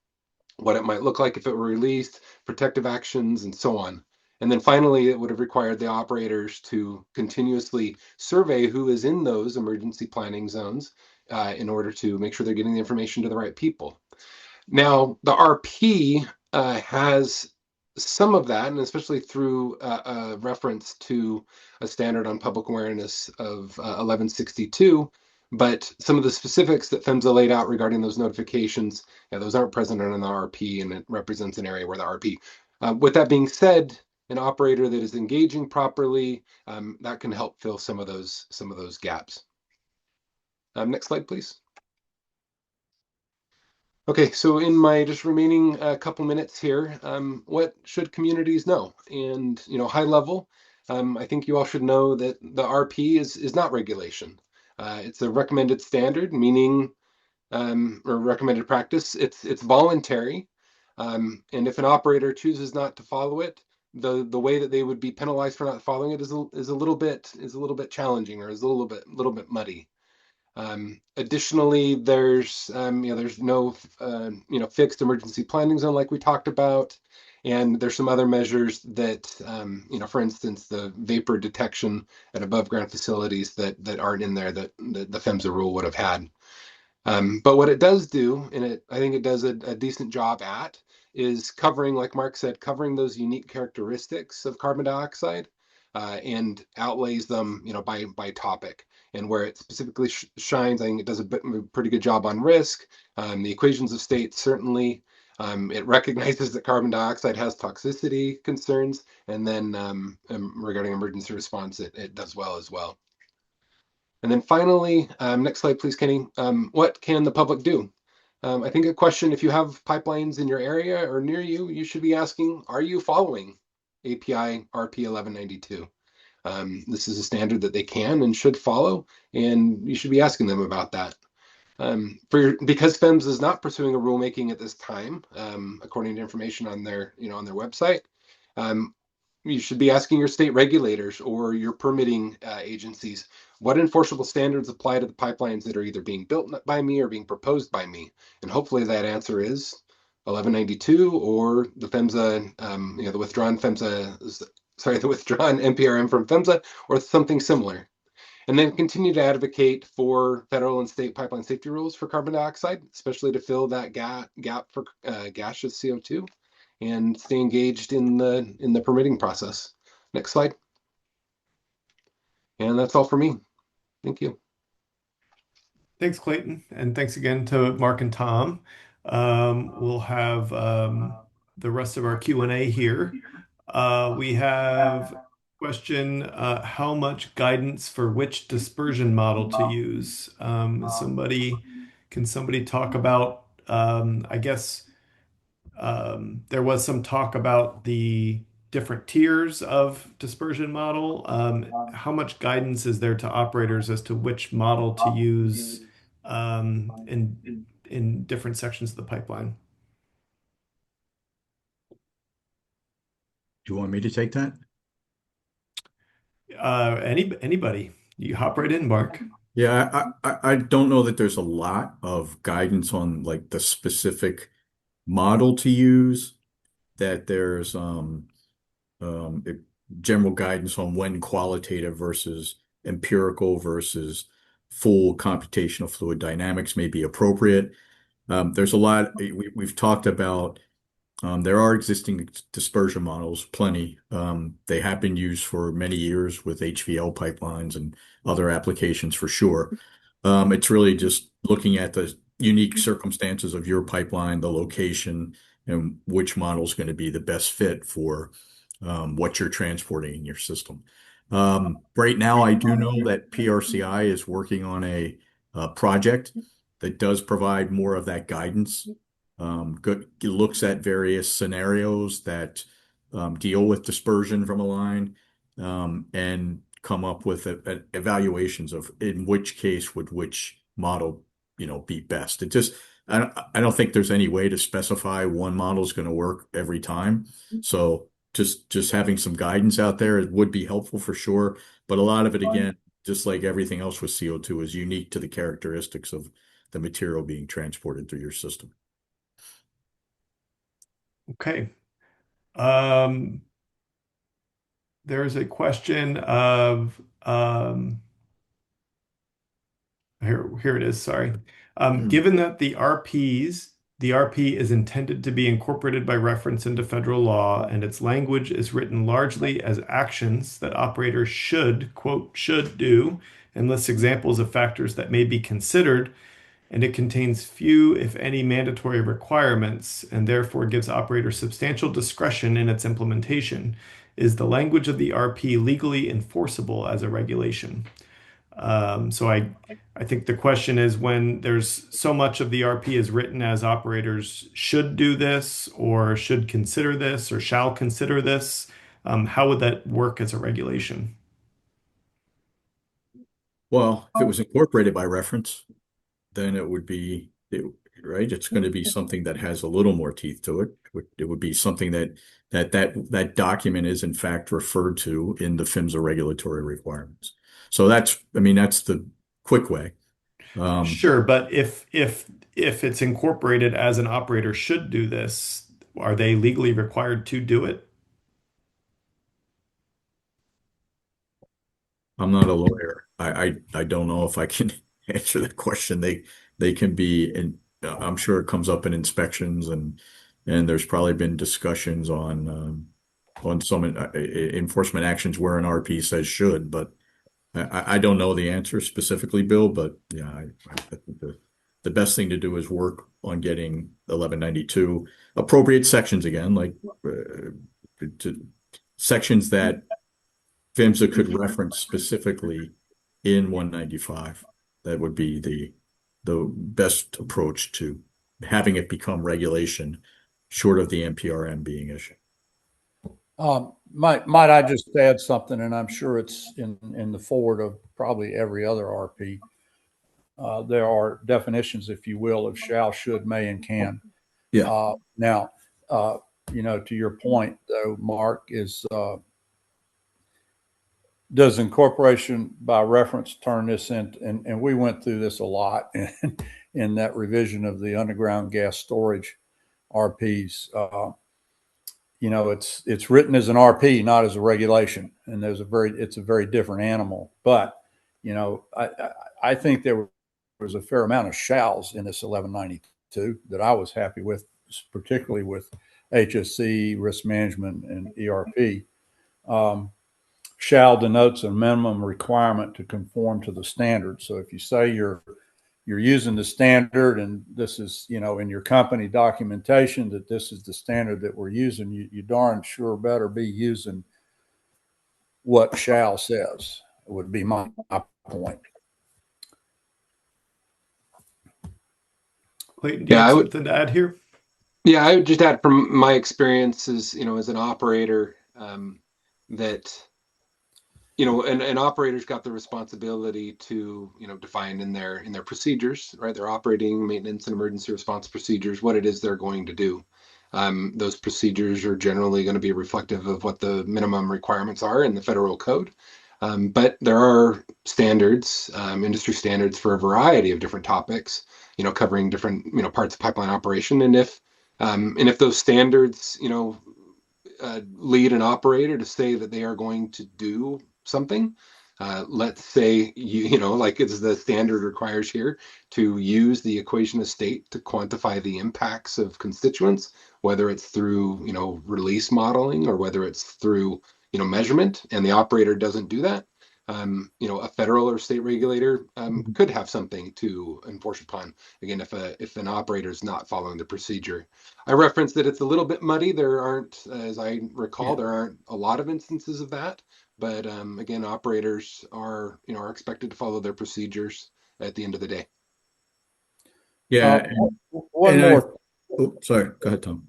Speaker 4: what it might look like if it were released, protective actions, and so on. And then finally, it would have required the operators to continuously survey who is in those emergency planning zones in order to make sure they're getting the information to the right people. Now, the RP has some of that, and especially through a reference to a standard on public awareness of 1162, but some of the specifics that PHMSA laid out regarding those notifications, those aren't present in the RP, and it represents an area where the RP. With that being said, an operator that is engaging properly, that can help fill some of those gaps. Next slide, please. Okay, so in my just remaining couple minutes here, what should communities know? And high level, I think you all should know that the RP is not regulation. It's a recommended standard, meaning or recommended practice. It's voluntary, and if an operator chooses not to follow it, the way that they would be penalized for not following it is a little bit challenging, or is a little bit muddy. Additionally, there's no fixed emergency planning zone like we talked about, and there's some other measures that for instance, the vapor detection at above ground facilities that aren't in there that the PHMSA rule would have had. But what it does do, and I think it does a decent job at, is covering, like Mark said, covering those unique characteristics of carbon dioxide, and outlays them by topic. And where it specifically shines, I think it does a pretty good job on risk. The equations of state, certainly. It recognizes that carbon dioxide has toxicity concerns, and then regarding emergency response, it does well as well. And then finally, next slide, please, Kenny. What can the public do? I think a question, if you have pipelines in your area or near you, you should be asking, are you following API RP 1192? This is a standard that they can and should follow, and you should be asking them about that. Because PHMSA is not pursuing a rulemaking at this time, according to information on their website, you should be asking your state regulators or your permitting agencies, what enforceable standards apply to the pipelines that are either being built by me or being proposed by me? And hopefully that answer is 1192 or the PHMSA, the withdrawn NPRM from PHMSA, or something similar. And then continue to advocate for federal and state pipeline safety rules for carbon dioxide, especially to fill that gap for gaseous CO2, and stay engaged in the permitting process. Next slide. And that's all for me. Thank you.
Speaker 1: Thanks, Clayton, and thanks again to Mark and Tom. We'll have the rest of our Q&A here. We have a question, how much guidance for which dispersion model to use? Can somebody talk about, I guess there was some talk about the different tiers of dispersion model. How much guidance is there to operators as to which model to use in different sections of the pipeline?
Speaker 2: Do you want me to take that?
Speaker 1: Anybody, you hop right in, Mark.
Speaker 2: Yeah, I don't know that there's a lot of guidance on like the specific model to use. That there's general guidance on when qualitative versus empirical versus full computational fluid dynamics may be appropriate. There's a lot we've talked about. There are existing dispersion models, plenty. They have been used for many years with HVL pipelines and other applications for sure. It's really just looking at the unique circumstances of your pipeline, the location, and which model is going to be the best fit for what you're transporting in your system. Right now, I do know that PRCI is working on a project that does provide more of that guidance. It looks at various scenarios that deal with dispersion from a line and come up with evaluations of in which case would which model be best. I don't think there's any way to specify one model is going to work every time. So just having some guidance out there would be helpful for sure. But a lot of it, again, just like everything else with CO2, is unique to the characteristics of the material being transported through your system.
Speaker 1: Okay. There's a question of here it is, sorry. Given that the RP is intended to be incorporated by reference into federal law, and its language is written largely as actions that operators should, quote, should do, and lists examples of factors that may be considered, and it contains few, if any, mandatory requirements, and therefore gives operators substantial discretion in its implementation. Is the language of the RP legally enforceable as a regulation? So I think the question is, when there's so much of the RP is written as operators should do this, or should consider this, or shall consider this, how would that work as a regulation?
Speaker 2: Well, if it was incorporated by reference, then it would be, right? It's going to be something that has a little more teeth to it. It would be something that document is in fact referred to in the PHMSA regulatory requirements. So that's the quick way.
Speaker 1: Sure, but if it's incorporated as an operator should do this, are they legally required to do it?
Speaker 2: I'm not a lawyer. I don't know if I can answer that question. They can be, and I'm sure it comes up in inspections, and there's probably been discussions on some enforcement actions where an RP says should, but I don't know the answer specifically, Bill. But yeah, I think the best thing to do is work on getting 1192 appropriate sections again, like sections that PHMSA could reference specifically in 195. That would be the best approach to having it become regulation, short of the NPRM being issued.
Speaker 3: Might I just add something, and I'm sure it's in the forward of probably every other RP. There are definitions, if you will, of shall, should, may, and can.
Speaker 2: Yeah.
Speaker 3: Now, to your point, though, Mark, does incorporation by reference turn this into, and we went through this a lot in that revision of the underground gas storage RPs. It's written as an RP, not as a regulation, and it's a very different animal. But I think there was a fair amount of shalls in this 1192 that I was happy with, particularly with HSC, risk management, and ERP. Shall denotes a minimum requirement to conform to the standard. So if you say you're using the standard and this is, in your company documentation that this is the standard that we're using, you darn sure better be using what shall says, would be my point.
Speaker 1: Clayton, do you have something to add here?
Speaker 4: Yeah, I would just add from my experience as an operator, that an operator's got the responsibility to define in their procedures, right? Their operating, maintenance, and emergency response procedures, what it is they're going to do. Those procedures are generally going to be reflective of what the minimum requirements are in the federal code. But there are standards, industry standards for a variety of different topics, covering different parts of pipeline operation. And if those standards lead an operator to say that they are going to do something, let's say like it's the standard requires here to use the equation of state to quantify the impacts of constituents, whether it's through release modeling or whether it's through measurement, and the operator doesn't do that, a federal or state regulator could have something to enforce upon. Again, if an operator is not following the procedure. I referenced that it's a little bit muddy. There aren't, as I recall, there aren't a lot of instances of that. But again, operators are expected to follow their procedures at the end of the day.
Speaker 2: Yeah. Sorry, go ahead, Tom.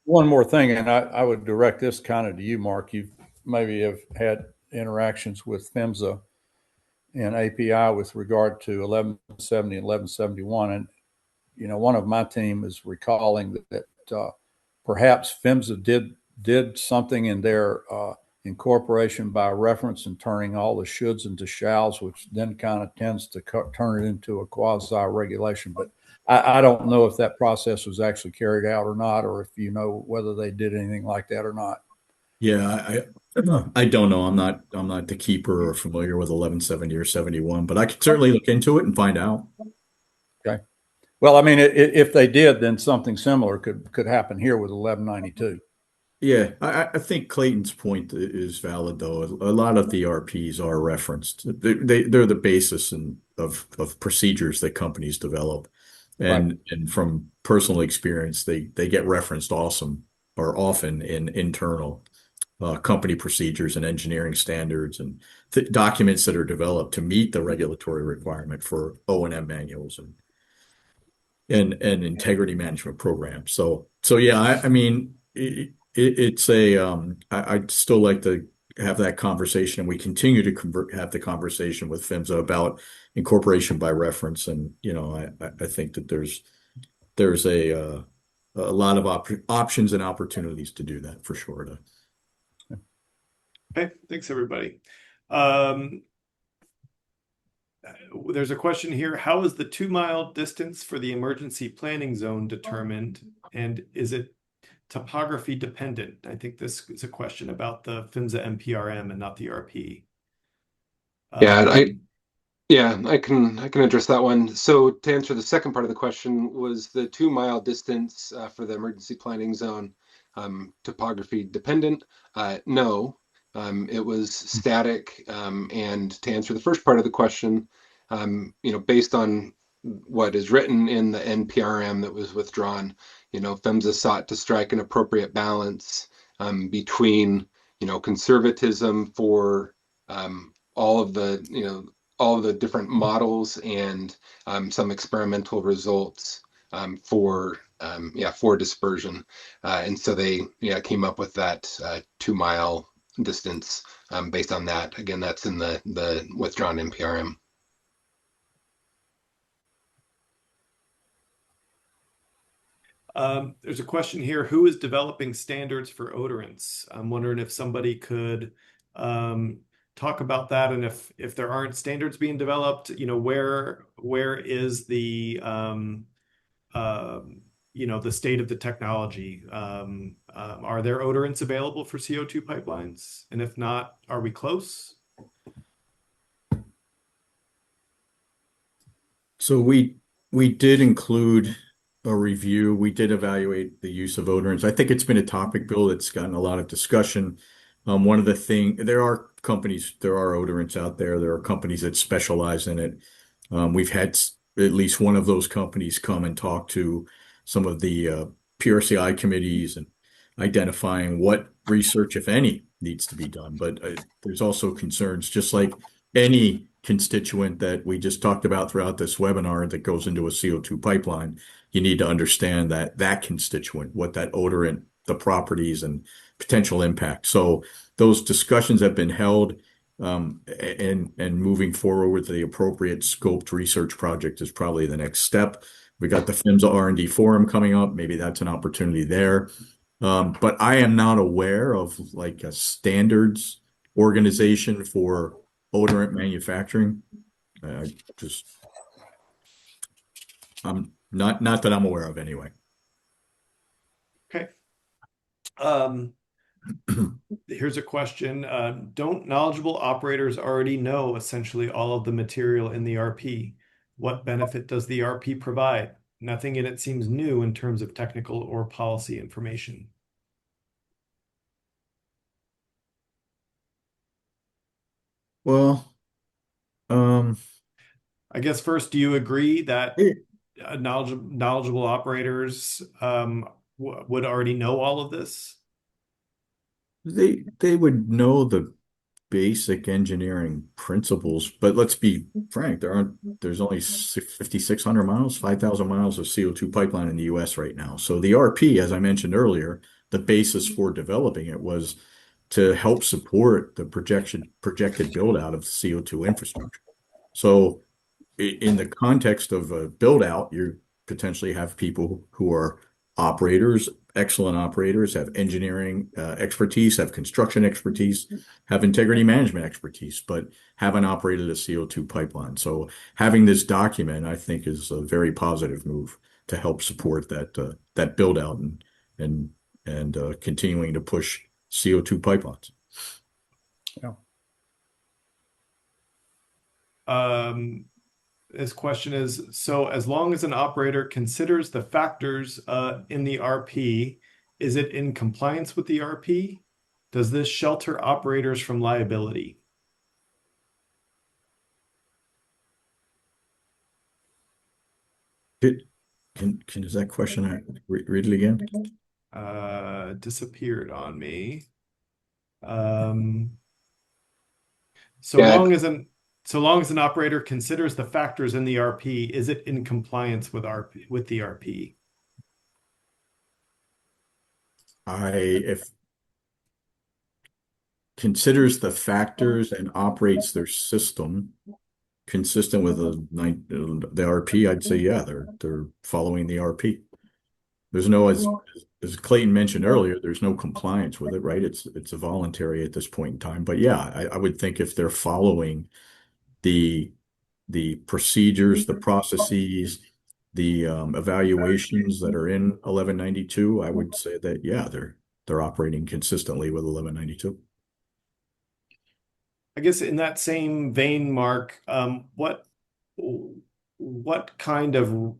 Speaker 3: One more thing, and I would direct this kind of to you, Mark. You maybe have had interactions with PHMSA and API with regard to 1170 and 1171. And, one of my team is recalling that perhaps PHMSA did something in their incorporation by reference and turning all the shoulds into shalls, which then kind of tends to turn it into a quasi-regulation. But I don't know if that process was actually carried out or not, or if whether they did anything like that or not.
Speaker 2: Yeah, I don't know. I'm not the keeper or familiar with 1170 or 71, but I could certainly look into it and find out.
Speaker 3: Okay. Well, I mean, if they did, then something similar could happen here with 1192.
Speaker 2: Yeah, I think Clayton's point is valid, though. A lot of the RPs are referenced. They're the basis of procedures that companies develop. And from personal experience, they get referenced often in internal company procedures and engineering standards and documents that are developed to meet the regulatory requirement for O&M manuals and integrity management programs. So yeah, I mean, it's I'd still like to have that conversation. We continue to have the conversation with PHMSA about incorporation by reference. And, I think that there's a lot of options and opportunities to do that for sure.
Speaker 1: Okay, thanks everybody. There's a question here. How is the 2-mile distance for the emergency planning zone determined? And is it topography dependent? I think this is a question about the PHMSA NPRM and not the RP.
Speaker 4: I can address that one. So to answer the second part of the question, was the 2-mile distance for the emergency planning zone topography dependent? No, it was static. And to answer the first part of the question, based on what is written in the NPRM that was withdrawn, PHMSA sought to strike an appropriate balance between, conservatism for all of the different models and some experimental results for dispersion. And so they came up with that 2-mile distance based on that. Again, that's in the withdrawn NPRM.
Speaker 1: There's a question here. Who is developing standards for odorants? I'm wondering if somebody could talk about that, and if there aren't standards being developed, where is the the state of the technology? Are there odorants available for CO2 pipelines? And if not, are we close?
Speaker 2: So we did include a review. We did evaluate the use of odorants. I think it's been a topic, Bill, that's gotten a lot of discussion. One of the there are companies, there are odorants out there. There are companies that specialize in it. We've had at least one of those companies come and talk to some of the PRCI committees and identifying what research, if any, needs to be done. But there's also concerns, just like any constituent that we just talked about throughout this webinar that goes into a CO2 pipeline, you need to understand that constituent, what that odorant, the properties and potential impact. So those discussions have been held, and moving forward with the appropriate scoped research project is probably the next step. We got the PHMSA R&D forum coming up. Maybe that's an opportunity there. But I am not aware of like a standards organization for odorant manufacturing. Just I'm not that I'm aware of anyway.
Speaker 1: Okay. Here's a question. Don't knowledgeable operators already know essentially all of the material in the RP? What benefit does the RP provide? Nothing in it seems new in terms of technical or policy information.
Speaker 2: Well, um,
Speaker 1: I guess first, do you agree that
Speaker 2: they
Speaker 1: knowledgeable operators would already know all of this?
Speaker 2: they would know the basic engineering principles, but let's be frank, there's only 5,600 miles, 5,000 miles of CO2 pipeline in the US right now. So the RP, as I mentioned earlier, the basis for developing it was to help support the projected build out of CO2 infrastructure. So in the context of a build out, you potentially have people who are operators, excellent operators, have engineering expertise, have construction expertise, have integrity management expertise, but haven't operated a CO2 pipeline. So having this document, I think, is a very positive move to help support that build out and continuing to push CO2 pipelines.
Speaker 3: Yeah.
Speaker 1: This question is, so as long as an operator considers the factors in the RP, is it in compliance with the RP? Does this shelter operators from liability?
Speaker 2: Is that question, read it again?
Speaker 1: Disappeared on me. Um, so
Speaker 4: Yeah,
Speaker 1: long as an operator considers the factors in the RP, is it in compliance with the RP?
Speaker 2: If considers the factors and operates their system consistent with the RP, I'd say yeah, they're following the RP. There's no, as Clayton mentioned earlier, there's no compliance with it, right? It's a voluntary at this point in time. But yeah, I would think if they're following the procedures, the processes, the evaluations that are in 1192, I would say that yeah, they're operating consistently with 1192.
Speaker 1: I guess in that same vein, Mark, what kind of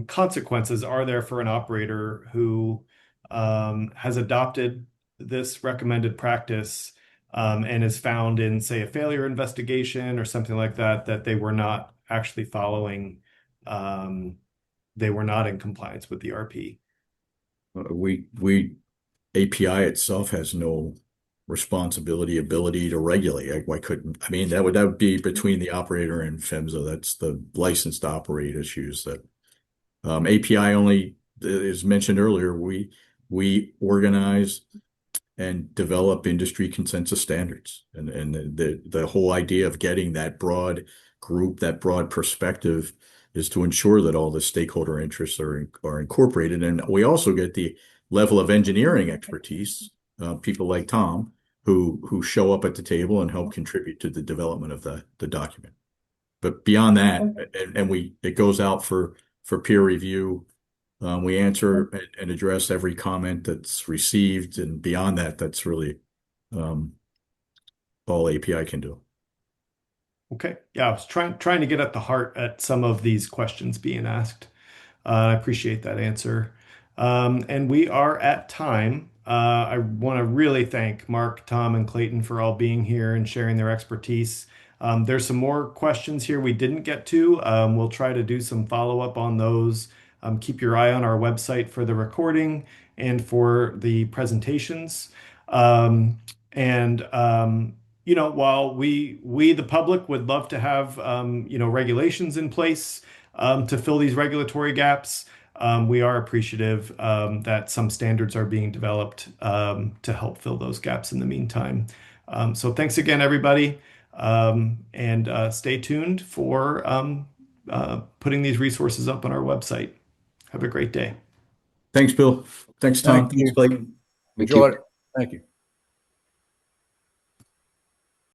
Speaker 1: consequences are there for an operator who has adopted this recommended practice and is found in, say, a failure investigation or something like that, that they were not actually following, they were not in compliance with the RP?
Speaker 2: We API itself has no responsibility, ability to regulate. Why couldn't, I mean, that would be between the operator and PHMSA. That's the licensed to operate issues that API only is mentioned earlier. We organize and develop industry consensus standards, and the whole idea of getting that broad group, that broad perspective, is to ensure that all the stakeholder interests are incorporated, and we also get the level of engineering expertise, people like Tom, who show up at the table and help contribute to the development of the document. But beyond that, and it goes out for peer review. We answer and address every comment that's received, and beyond that, that's really all API can do.
Speaker 1: Okay. Yeah, I was trying to get at the heart at some of these questions being asked. I appreciate that answer. And we are at time. I want to really thank Mark, Tom, and Clayton for all being here and sharing their expertise. There's some more questions here we didn't get to. We'll try to do some follow-up on those. Keep your eye on our website for the recording and for the presentations. Um, and while we the public would love to have regulations in place to fill these regulatory gaps. We are appreciative that some standards are being developed to help fill those gaps in the meantime. So thanks again, everybody, and stay tuned for putting these resources up on our website. Have a great day.
Speaker 2: Thanks, Bill. Thanks, Tom.
Speaker 3: Thank
Speaker 2: Thanks,
Speaker 3: you.
Speaker 2: Clayton.
Speaker 4: Thank you.
Speaker 3: Enjoy it. Thank you.